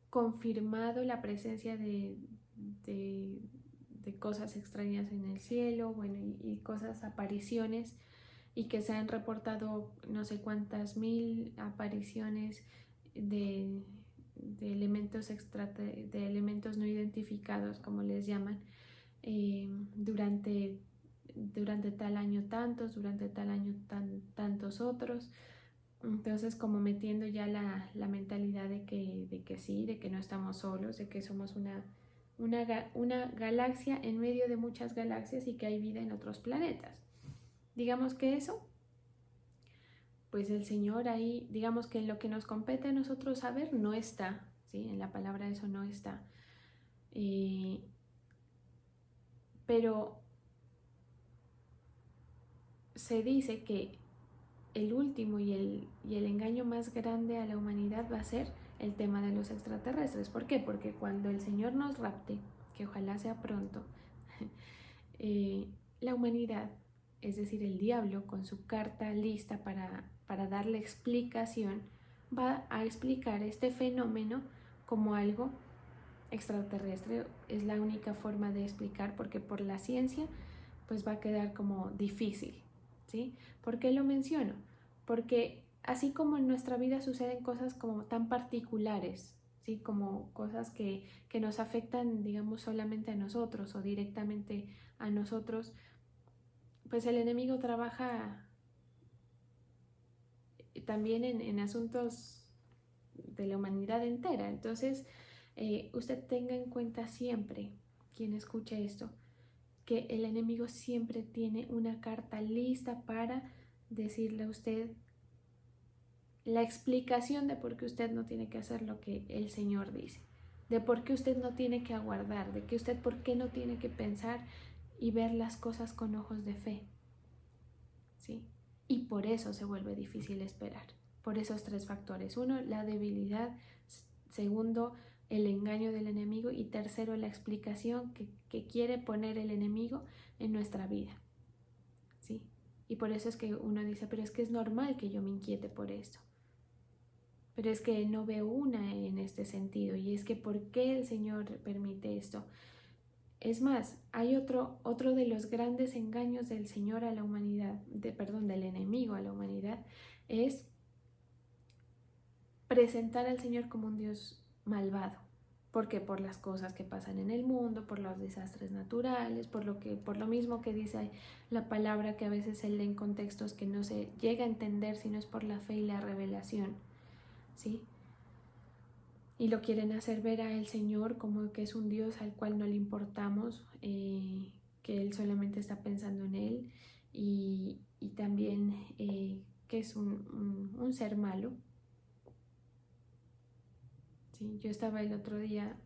confirmado la presencia de cosas extrañas en el cielo, bueno, y cosas, apariciones, y que se han reportado no sé cuántas mil apariciones de elementos de elementos no identificados, como les llaman, durante tal año tantos, durante tal año tantos otros. Entonces, como metiendo ya la mentalidad de que sí, de que no estamos solos, de que somos una galaxia en medio de muchas galaxias y que hay vida en otros planetas. Digamos que eso, pues el Señor ahí, digamos que en lo que nos compete a nosotros saber, no está, ¿sí? En la palabra eso no está. Pero se dice que el último y el engaño más grande a la humanidad va a ser el tema de los extraterrestres. ¿Por qué? Porque cuando el Señor nos rapte, que ojalá sea pronto, la humanidad, es decir, el diablo, con su carta lista para darle explicación, va a explicar este fenómeno como algo extraterrestre. Es la única forma de explicar, porque por la ciencia pues va a quedar como difícil, ¿sí? ¿Por qué lo menciono? Porque así como en nuestra vida suceden cosas como tan particulares, ¿sí? Como cosas que nos afectan, digamos, solamente a nosotros o directamente a nosotros, pues el enemigo trabaja también en asuntos de la humanidad entera. Entonces, usted tenga en cuenta siempre, quien escuche esto, que el enemigo siempre tiene una carta lista para decirle a usted la explicación de por qué usted no tiene que hacer lo que el Señor dice, de por qué usted no tiene que aguardar, de que usted por qué no tiene que pensar y ver las cosas con ojos de fe, ¿sí? Y por eso se vuelve difícil esperar, por esos tres factores. Uno, la debilidad. Segundo, el engaño del enemigo. Y tercero, la explicación que quiere poner el enemigo en nuestra vida, ¿sí? Y por eso es que uno dice, pero es que es normal que yo me inquiete por esto. Pero es que no veo una en este sentido. Y es que ¿por qué el Señor permite esto? Es más, hay otro de los grandes engaños del Señor a la humanidad, del enemigo a la humanidad, es presentar al Señor como un Dios malvado. ¿Por qué? Por las cosas que pasan en el mundo, por los desastres naturales, por lo mismo que dice la palabra, que a veces se lee en contextos que no se llega a entender si no es por la fe y la revelación, ¿sí? Y lo quieren hacer ver a el Señor como que es un Dios al cual no le importamos, que Él solamente está pensando en Él, y también que es un ser malo. Sí, yo estaba el otro día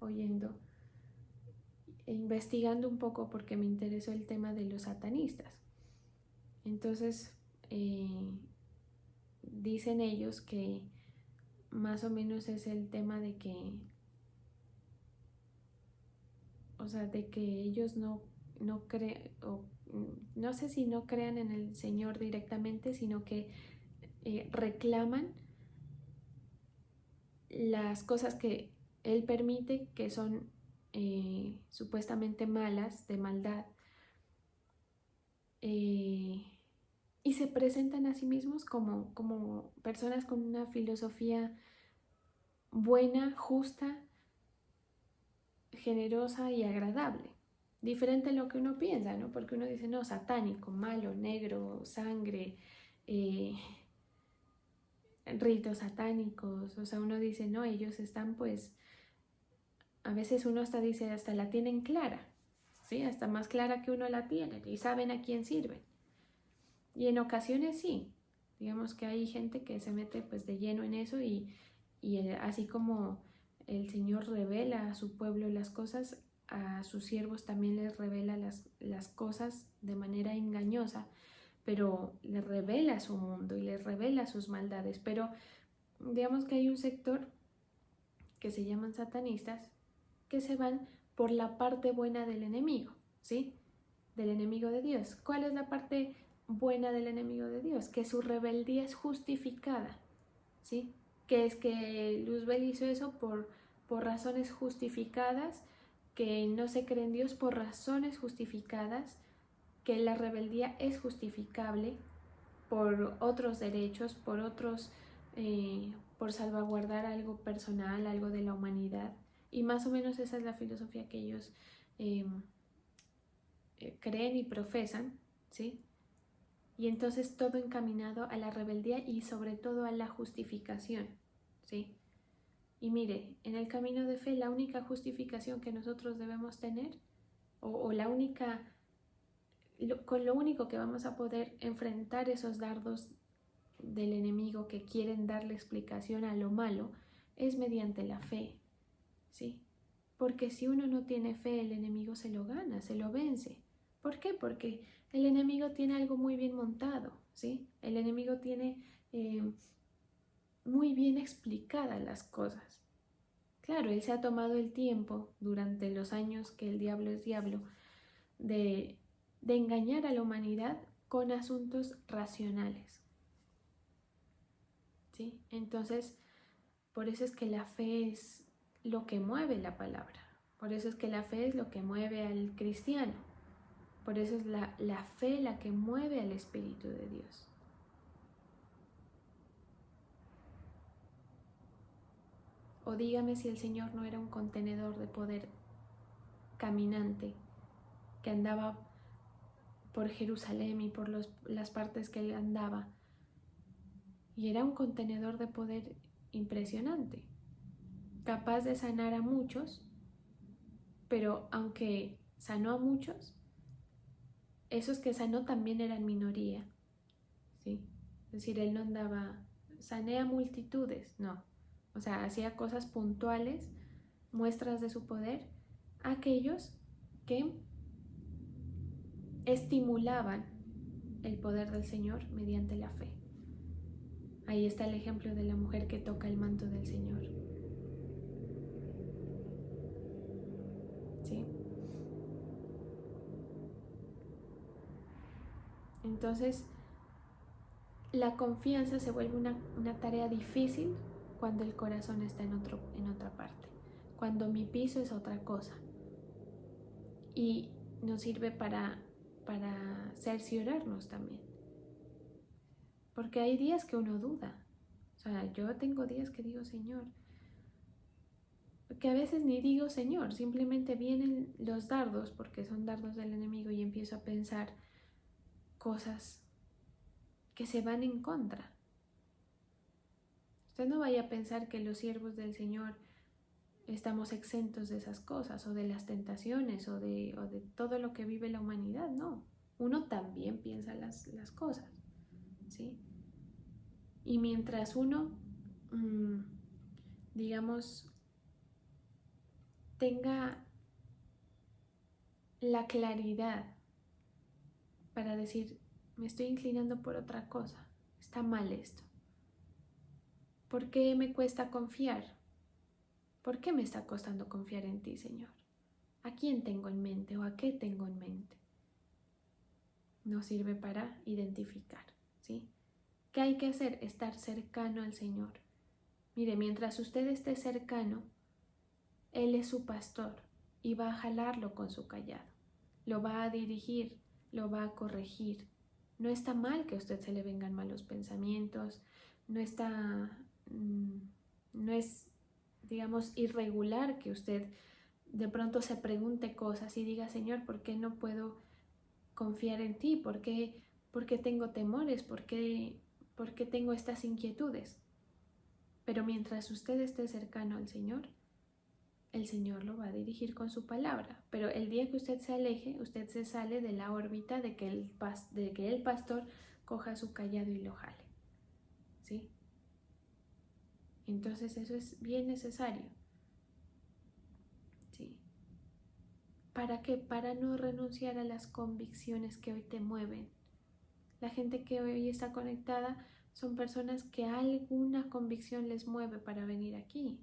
investigando un poco porque me interesó el tema de los satanistas. Entonces, dicen ellos que más o menos es el tema de que, o sea, de que ellos no creen, o no sé si no crean en el Señor directamente, sino que reclaman las cosas que Él permite, que son supuestamente malas, de maldad, y se presentan a sí mismos como personas con una filosofía buena, justa, generosa y agradable. Diferente a lo que uno piensa, ¿no? Porque uno dice, no, satánico, malo, negro, sangre, ritos satánicos. O sea, uno dice, no, ellos están pues, a veces uno hasta dice, hasta la tienen clara, ¿sí? Hasta más clara que uno la tiene y saben a quién sirven. Y en ocasiones sí, digamos que hay gente que se mete pues de lleno en eso, y así como el Señor revela a su pueblo las cosas, a sus siervos también les revela las cosas de manera engañosa, pero les revela su mundo y les revela sus maldades. Pero digamos que hay un sector que se llaman satanistas, que se van por la parte buena del enemigo, ¿sí? Del enemigo de Dios. ¿Cuál es la parte buena del enemigo de Dios? Que su rebeldía es justificada, ¿sí? Que es que Luzbel hizo eso por razones justificadas, que no se cree en Dios por razones justificadas, que la rebeldía es justificable por otros derechos, por salvaguardar algo personal, algo de la humanidad. Y más o menos esa es la filosofía que ellos creen y profesan, ¿sí? Y entonces todo encaminado a la rebeldía y sobre todo a la justificación, ¿sí? Y mire, en el camino de fe la única justificación que nosotros debemos tener, o la única, con lo único que vamos a poder enfrentar esos dardos del enemigo que quieren darle explicación a lo malo es mediante la fe, ¿sí? Porque si uno no tiene fe, el enemigo se lo gana, se lo vence. ¿Por qué? Porque el enemigo tiene algo muy bien montado, ¿sí? El enemigo tiene muy bien explicadas las cosas. Claro, él se ha tomado el tiempo durante los años que el diablo es diablo de engañar a la humanidad con asuntos racionales, ¿sí? Entonces, por eso es que la fe es lo que mueve la palabra. Por eso es que la fe es lo que mueve al cristiano. Por eso es la fe la que mueve al Espíritu de Dios. O dígame si el Señor no era un contenedor de poder caminante que andaba por Jerusalén y por las partes que él andaba. Y era un contenedor de poder impresionante, capaz de sanar a muchos, pero aunque sanó a muchos, esos que sanó también eran minoría, ¿sí? Es decir, él no andaba, sané a multitudes, no. O sea, hacía cosas puntuales, muestras de su poder, a aquellos que estimulaban el poder del Señor mediante la fe. Ahí está el ejemplo de la mujer que toca el manto del Señor. ¿Sí? Entonces, la confianza se vuelve una tarea difícil cuando el corazón está en otra parte, cuando mi piso es otra cosa. Y nos sirve para cerciorarnos también. Porque hay días que uno duda. O sea, yo tengo días que digo, Señor, que a veces ni digo Señor, simplemente vienen los dardos, porque son dardos del enemigo, y empiezo a pensar cosas que se van en contra. Usted no vaya a pensar que los siervos del Señor estamos exentos de esas cosas, o de las tentaciones, o de todo lo que vive la humanidad, no. Uno también piensa las cosas, ¿sí? Y mientras uno, digamos, tenga la claridad para decir, me estoy inclinando por otra cosa, está mal esto. ¿Por qué me cuesta confiar? ¿Por qué me está costando confiar en ti, Señor? ¿A quién tengo en mente o a qué tengo en mente? Nos sirve para identificar, ¿sí? ¿Qué hay que hacer? Estar cercano al Señor. Mire, mientras usted esté cercano, Él es su pastor y va a jalarlo con su callado. Lo va a dirigir, lo va a corregir. No está mal que a usted se le vengan malos pensamientos, no es, digamos, irregular que usted de pronto se pregunte cosas y diga, Señor, ¿por qué no puedo confiar en ti? ¿Por qué tengo temores? ¿Por qué tengo estas inquietudes? Pero mientras usted esté cercano al Señor, el Señor lo va a dirigir con su palabra. Pero el día que usted se aleje, usted se sale de la órbita de que el pastor coja su callado y lo jale, ¿sí? Entonces eso es bien necesario, ¿sí? ¿Para qué? Para no renunciar a las convicciones que hoy te mueven. La gente que hoy está conectada son personas que alguna convicción les mueve para venir aquí,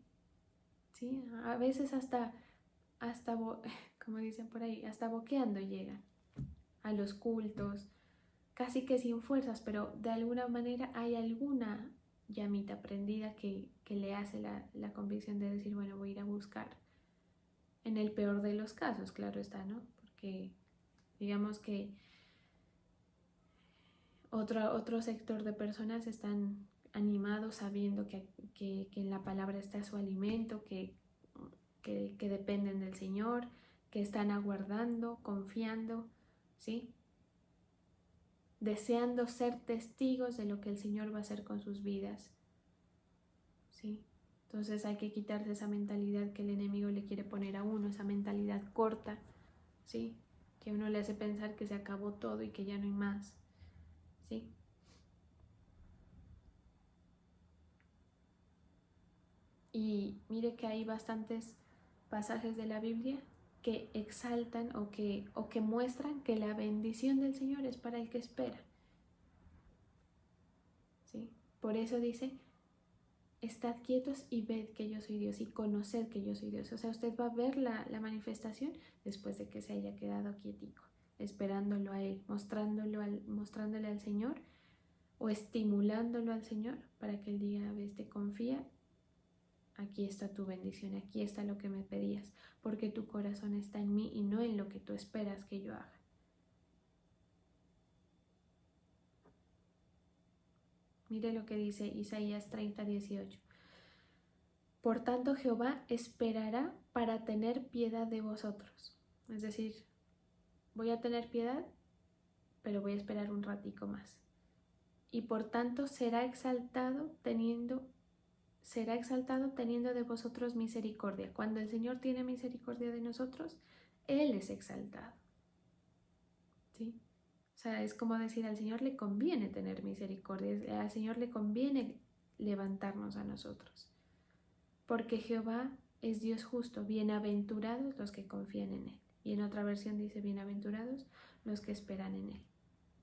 ¿sí? A veces hasta como dicen por ahí, hasta boqueando llegan a los cultos, casi que sin fuerzas, pero de alguna manera hay alguna llamita prendida que le hace la convicción de decir, bueno, voy a ir a buscar. En el peor de los casos, claro está, ¿no? Porque digamos que otro sector de personas están animados sabiendo que en la palabra está su alimento, que dependen del Señor, que están aguardando, confiando, ¿sí? Deseando ser testigos de lo que el Señor va a hacer con sus vidas, ¿sí? Entonces hay que quitarse esa mentalidad que el enemigo le quiere poner a uno, esa mentalidad corta, ¿sí? Que uno le hace pensar que se acabó todo y que ya no hay más, ¿sí? Y mire que hay bastantes pasajes de la Biblia que exaltan o que muestran que la bendición del Señor es para el que espera. ¿Sí? Por eso dice, estad quietos y ved que yo soy Dios y conoced que yo soy Dios. O sea, usted va a ver la manifestación después de que se haya quedado quietico, esperándolo a Él, mostrándole al Señor o estimulándolo al Señor para que Él diga, ves, te confía, aquí está tu bendición, aquí está lo que me pedías, porque tu corazón está en mí y no en lo que tú esperas que yo haga. Mire lo que dice Isaías 30:18. Por tanto, Jehová esperará para tener piedad de vosotros. Es decir, voy a tener piedad, pero voy a esperar un ratico más. Y por tanto será exaltado teniendo de vosotros misericordia. Cuando el Señor tiene misericordia de nosotros, Él es exaltado. ¿Sí? O sea, es como decir, al Señor le conviene tener misericordia, al Señor le conviene levantarnos a nosotros. Porque Jehová es Dios justo, bienaventurados los que confían en Él. Y en otra versión dice, bienaventurados los que esperan en Él.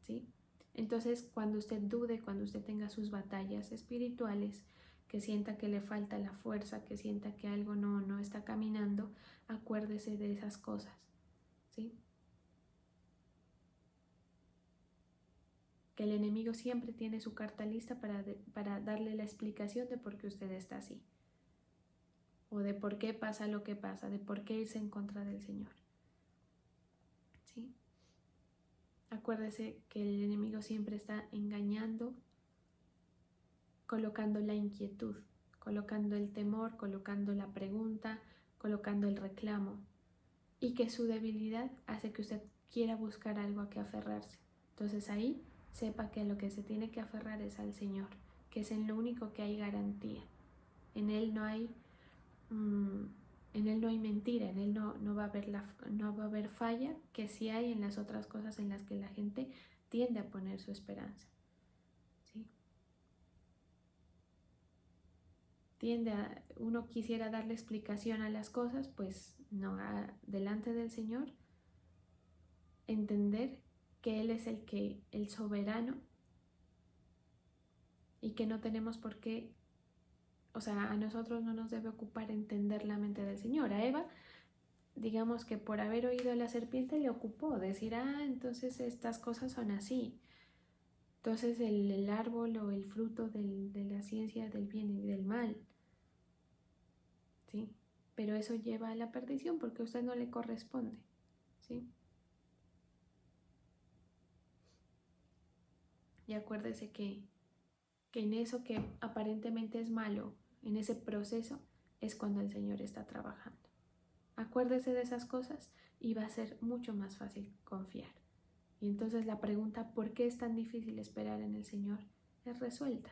¿Sí? Entonces, cuando usted dude, cuando usted tenga sus batallas espirituales, que sienta que le falta la fuerza, que sienta que algo no está caminando, acuérdese de esas cosas. ¿Sí? Que el enemigo siempre tiene su carta lista para darle la explicación de por qué usted está así. O de por qué pasa lo que pasa, de por qué irse en contra del Señor. ¿Sí? Acuérdese que el enemigo siempre está engañando, colocando la inquietud, colocando el temor, colocando la pregunta, colocando el reclamo. Y que su debilidad hace que usted quiera buscar algo a que aferrarse. Entonces ahí sepa que a lo que se tiene que aferrar es al Señor, que es en lo único que hay garantía. En Él no hay mentira, en Él no va a haber falla, que sí hay en las otras cosas en las que la gente tiende a poner su esperanza. ¿Sí? Uno quisiera darle explicación a las cosas, pues no, delante del Señor, entender que Él es el soberano y que no tenemos por qué, o sea, a nosotros no nos debe ocupar entender la mente del Señor. A Eva, digamos que por haber oído a la serpiente le ocupó decir, entonces estas cosas son así. Entonces el árbol o el fruto de la ciencia del bien y del mal. ¿Sí? Pero eso lleva a la perdición porque a usted no le corresponde. ¿Sí? Y acuérdese que en eso que aparentemente es malo, en ese proceso, es cuando el Señor está trabajando. Acuérdese de esas cosas y va a ser mucho más fácil confiar. Y entonces la pregunta, ¿por qué es tan difícil esperar en el Señor?, es resuelta.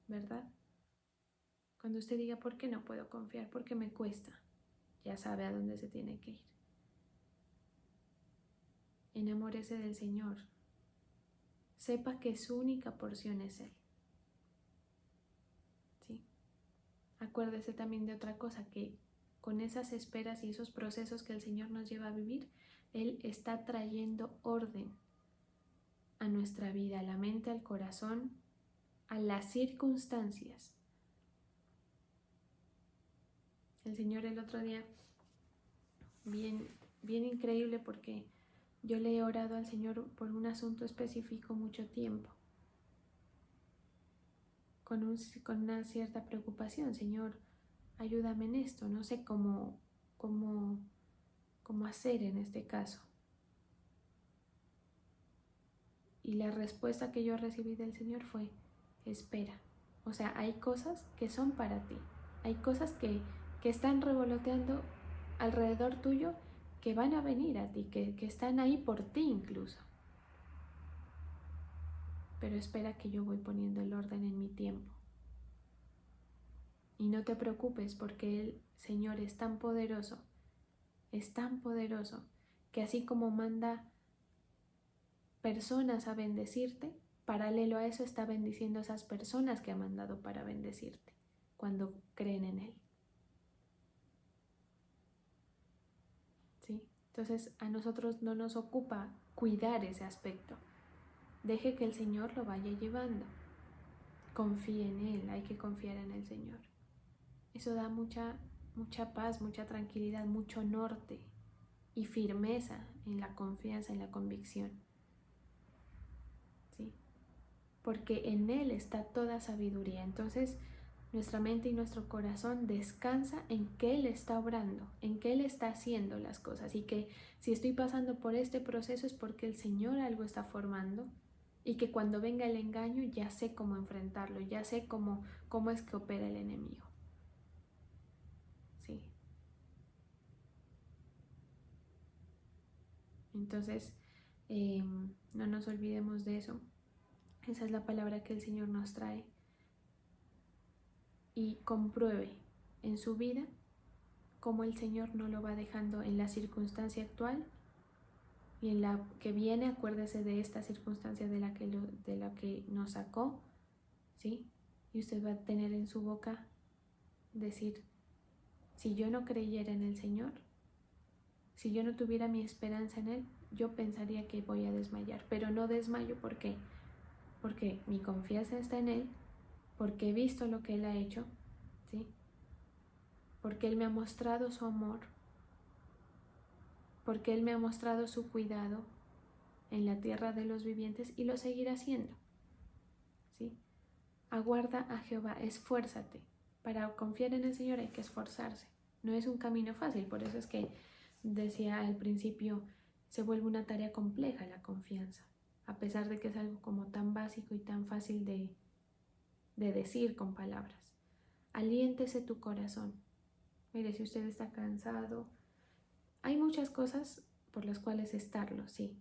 ¿Verdad? Cuando usted diga, ¿por qué no puedo confiar? ¿Por qué me cuesta? Ya sabe a dónde se tiene que ir. Enamórese del Señor. Sepa que su única porción es Él. ¿Sí? Acuérdese también de otra cosa, que con esas esperas y esos procesos que el Señor nos lleva a vivir, Él está trayendo orden a nuestra vida, a la mente, al corazón, a las circunstancias. El Señor el otro día, bien increíble, porque yo le he orado al Señor por un asunto específico mucho tiempo, con una cierta preocupación. Señor, ayúdame en esto, no sé cómo hacer en este caso. Y la respuesta que yo recibí del Señor fue, espera. O sea, hay cosas que son para ti, hay cosas que están revoloteando alrededor tuyo, que van a venir a ti, que están ahí por ti incluso. Pero espera que yo voy poniendo el orden en mi tiempo. Y no te preocupes, porque el Señor es tan poderoso, que así como manda personas a bendecirte, paralelo a eso está bendiciendo a esas personas que ha mandado para bendecirte. cuando creen en Él. ¿Sí? Entonces a nosotros no nos ocupa cuidar ese aspecto. Deje que el Señor lo vaya llevando. Confíe en Él, hay que confiar en el Señor. Eso da mucha paz, mucha tranquilidad, mucho norte y firmeza en la confianza, en la convicción. ¿Sí? Porque en Él está toda sabiduría. Entonces nuestra mente y nuestro corazón descansa en que Él está obrando, en que Él está haciendo las cosas, y que si estoy pasando por este proceso es porque el Señor algo está formando, y que cuando venga el engaño ya sé cómo enfrentarlo, ya sé cómo es que opera el enemigo. ¿Sí? Entonces, no nos olvidemos de eso. Esa es la palabra que el Señor nos trae. Y compruebe en su vida cómo el Señor no lo va dejando en la circunstancia actual, y en la que viene. Acuérdese de esta circunstancia de la que nos sacó, ¿sí? Y usted va a tener en su boca decir: si yo no creyera en el Señor, si yo no tuviera mi esperanza en Él, yo pensaría que voy a desmayar. Pero no desmayo. ¿Por qué? Porque mi confianza está en Él, porque he visto lo que Él ha hecho, ¿sí? Porque Él me ha mostrado su amor, porque Él me ha mostrado su cuidado en la tierra de los vivientes, y lo seguirá haciendo. ¿Sí? Aguarda a Jehová, esfuérzate. Para confiar en el Señor hay que esforzarse. No es un camino fácil, por eso es que decía al principio, se vuelve una tarea compleja la confianza, a pesar de que es algo como tan básico y tan fácil de decir con palabras. Aliéntese tu corazón. Mire, si usted está cansado, hay muchas cosas por las cuales estarlo, sí.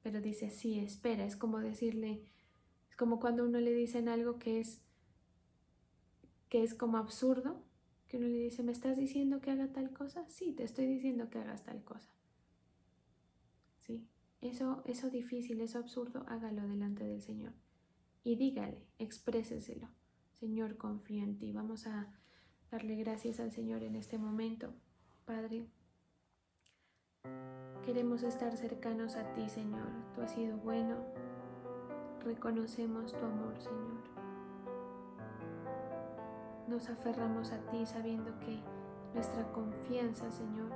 Pero dice: sí, espera. Es como decirle, es como cuando a uno le dicen algo que es como absurdo, que uno le dice: ¿me estás diciendo que haga tal cosa? Sí, te estoy diciendo que hagas tal cosa. ¿Sí? Eso difícil, eso absurdo, hágalo delante del Señor. Y dígale, expréseselo: Señor, confío en ti. Vamos a darle gracias al Señor en este momento. Padre, queremos estar cercanos a ti, Señor. Tú has sido bueno. Reconocemos tu amor, Señor. Nos aferramos a ti sabiendo que nuestra confianza, Señor,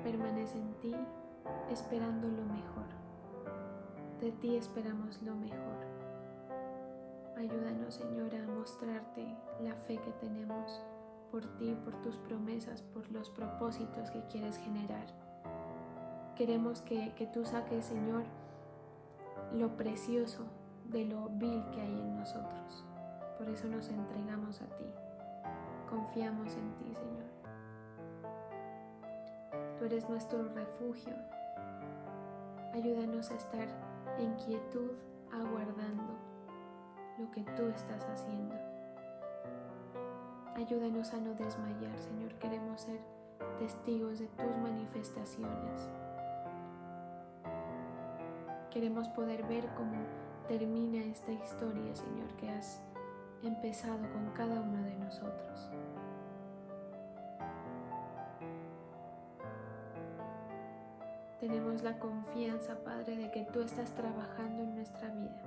permanece en ti, esperando lo mejor. De ti esperamos lo mejor. Ayúdanos, Señor, a mostrarte la fe que tenemos por ti, por tus promesas, por los propósitos que quieres generar. Queremos que tú saques, Señor, lo precioso de lo vil que hay en nosotros. Por eso nos entregamos a ti. Confiamos en ti, Señor. Tú eres nuestro refugio. Ayúdanos a estar en quietud, aguardando lo que tú estás haciendo. Ayúdanos a no desmayar, Señor. Queremos ser testigos de tus manifestaciones. Queremos poder ver cómo termina esta historia, Señor, que has empezado con cada uno de nosotros. Tenemos la confianza, Padre, de que tú estás trabajando en nuestra vida.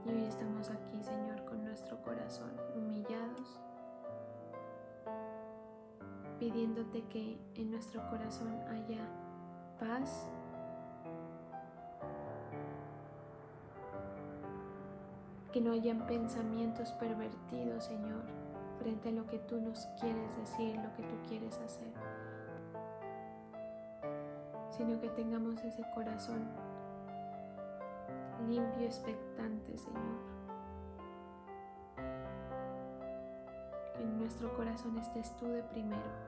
Y hoy estamos aquí, Señor, con nuestro corazón humillados, pidiéndote que en nuestro corazón haya paz, que no hayan pensamientos pervertidos, Señor, frente a lo que tú nos quieres decir, lo que tú quieres hacer, sino que tengamos ese corazón limpio, expectante, Señor. Que en nuestro corazón estés tú de primero.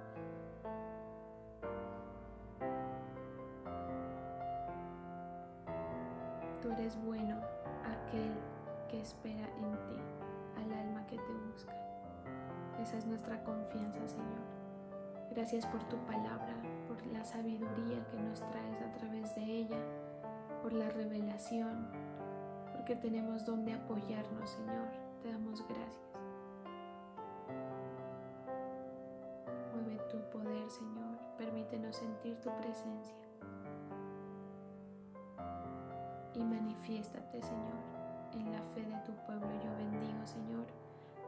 Tú eres bueno, aquel que espera en ti, al alma que te busca. Esa es nuestra confianza, Señor. Gracias por tu palabra, por la sabiduría que nos traes a través de ella, por la revelación, porque porque tenemos donde apoyarnos, Señor. Te damos gracias. Mueve tu poder, Señor. Permítenos sentir tu presencia. Y manifiéstate, Señor, en la fe de tu pueblo. Yo bendigo, Señor,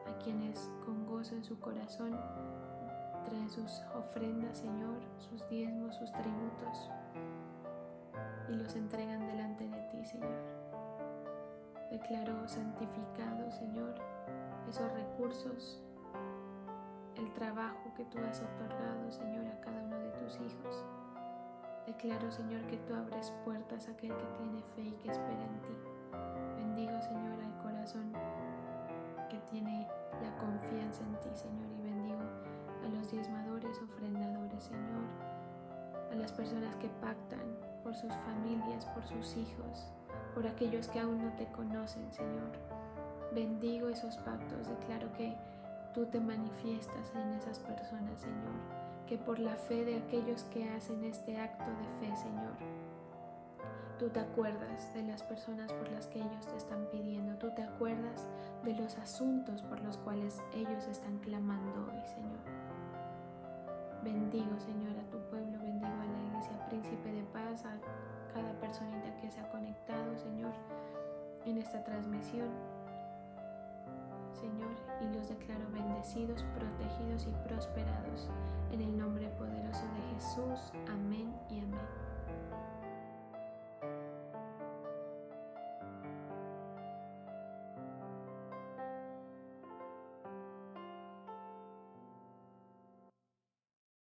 a quienes con gozo en su corazón traen sus ofrendas, Señor, sus diezmos, sus tributos, y los entregan delante de ti, Señor. Declaro santificado, Señor, esos recursos, el trabajo que tú has otorgado, Señor, a cada uno de tus hijos. Declaro, Señor, que tú abres puertas a aquel que tiene fe y que espera en ti. Bendigo, Señor, al corazón que tiene la confianza en ti, Señor, y bendigo a los diezmadores, ofrendadores, Señor, a las personas que pactan por sus familias, por sus hijos, por aquellos que aún no te conocen, Señor. Bendigo esos pactos, declaro que tú te manifiestas en esas personas, Señor, que por la fe de aquellos que hacen este acto de fe, Señor, tú te acuerdas de las personas por las que ellos te están pidiendo, tú te acuerdas de los asuntos por los cuales ellos están clamando hoy, Señor. Bendigo, Señor, a tu pueblo, bendigo a la Iglesia Príncipe de Paz, a cada personita que se ha conectado, Señor, en esta transmisión, Señor, y los declaro bendecidos, protegidos y prosperados en el nombre poderoso de Jesús. Amén y amén.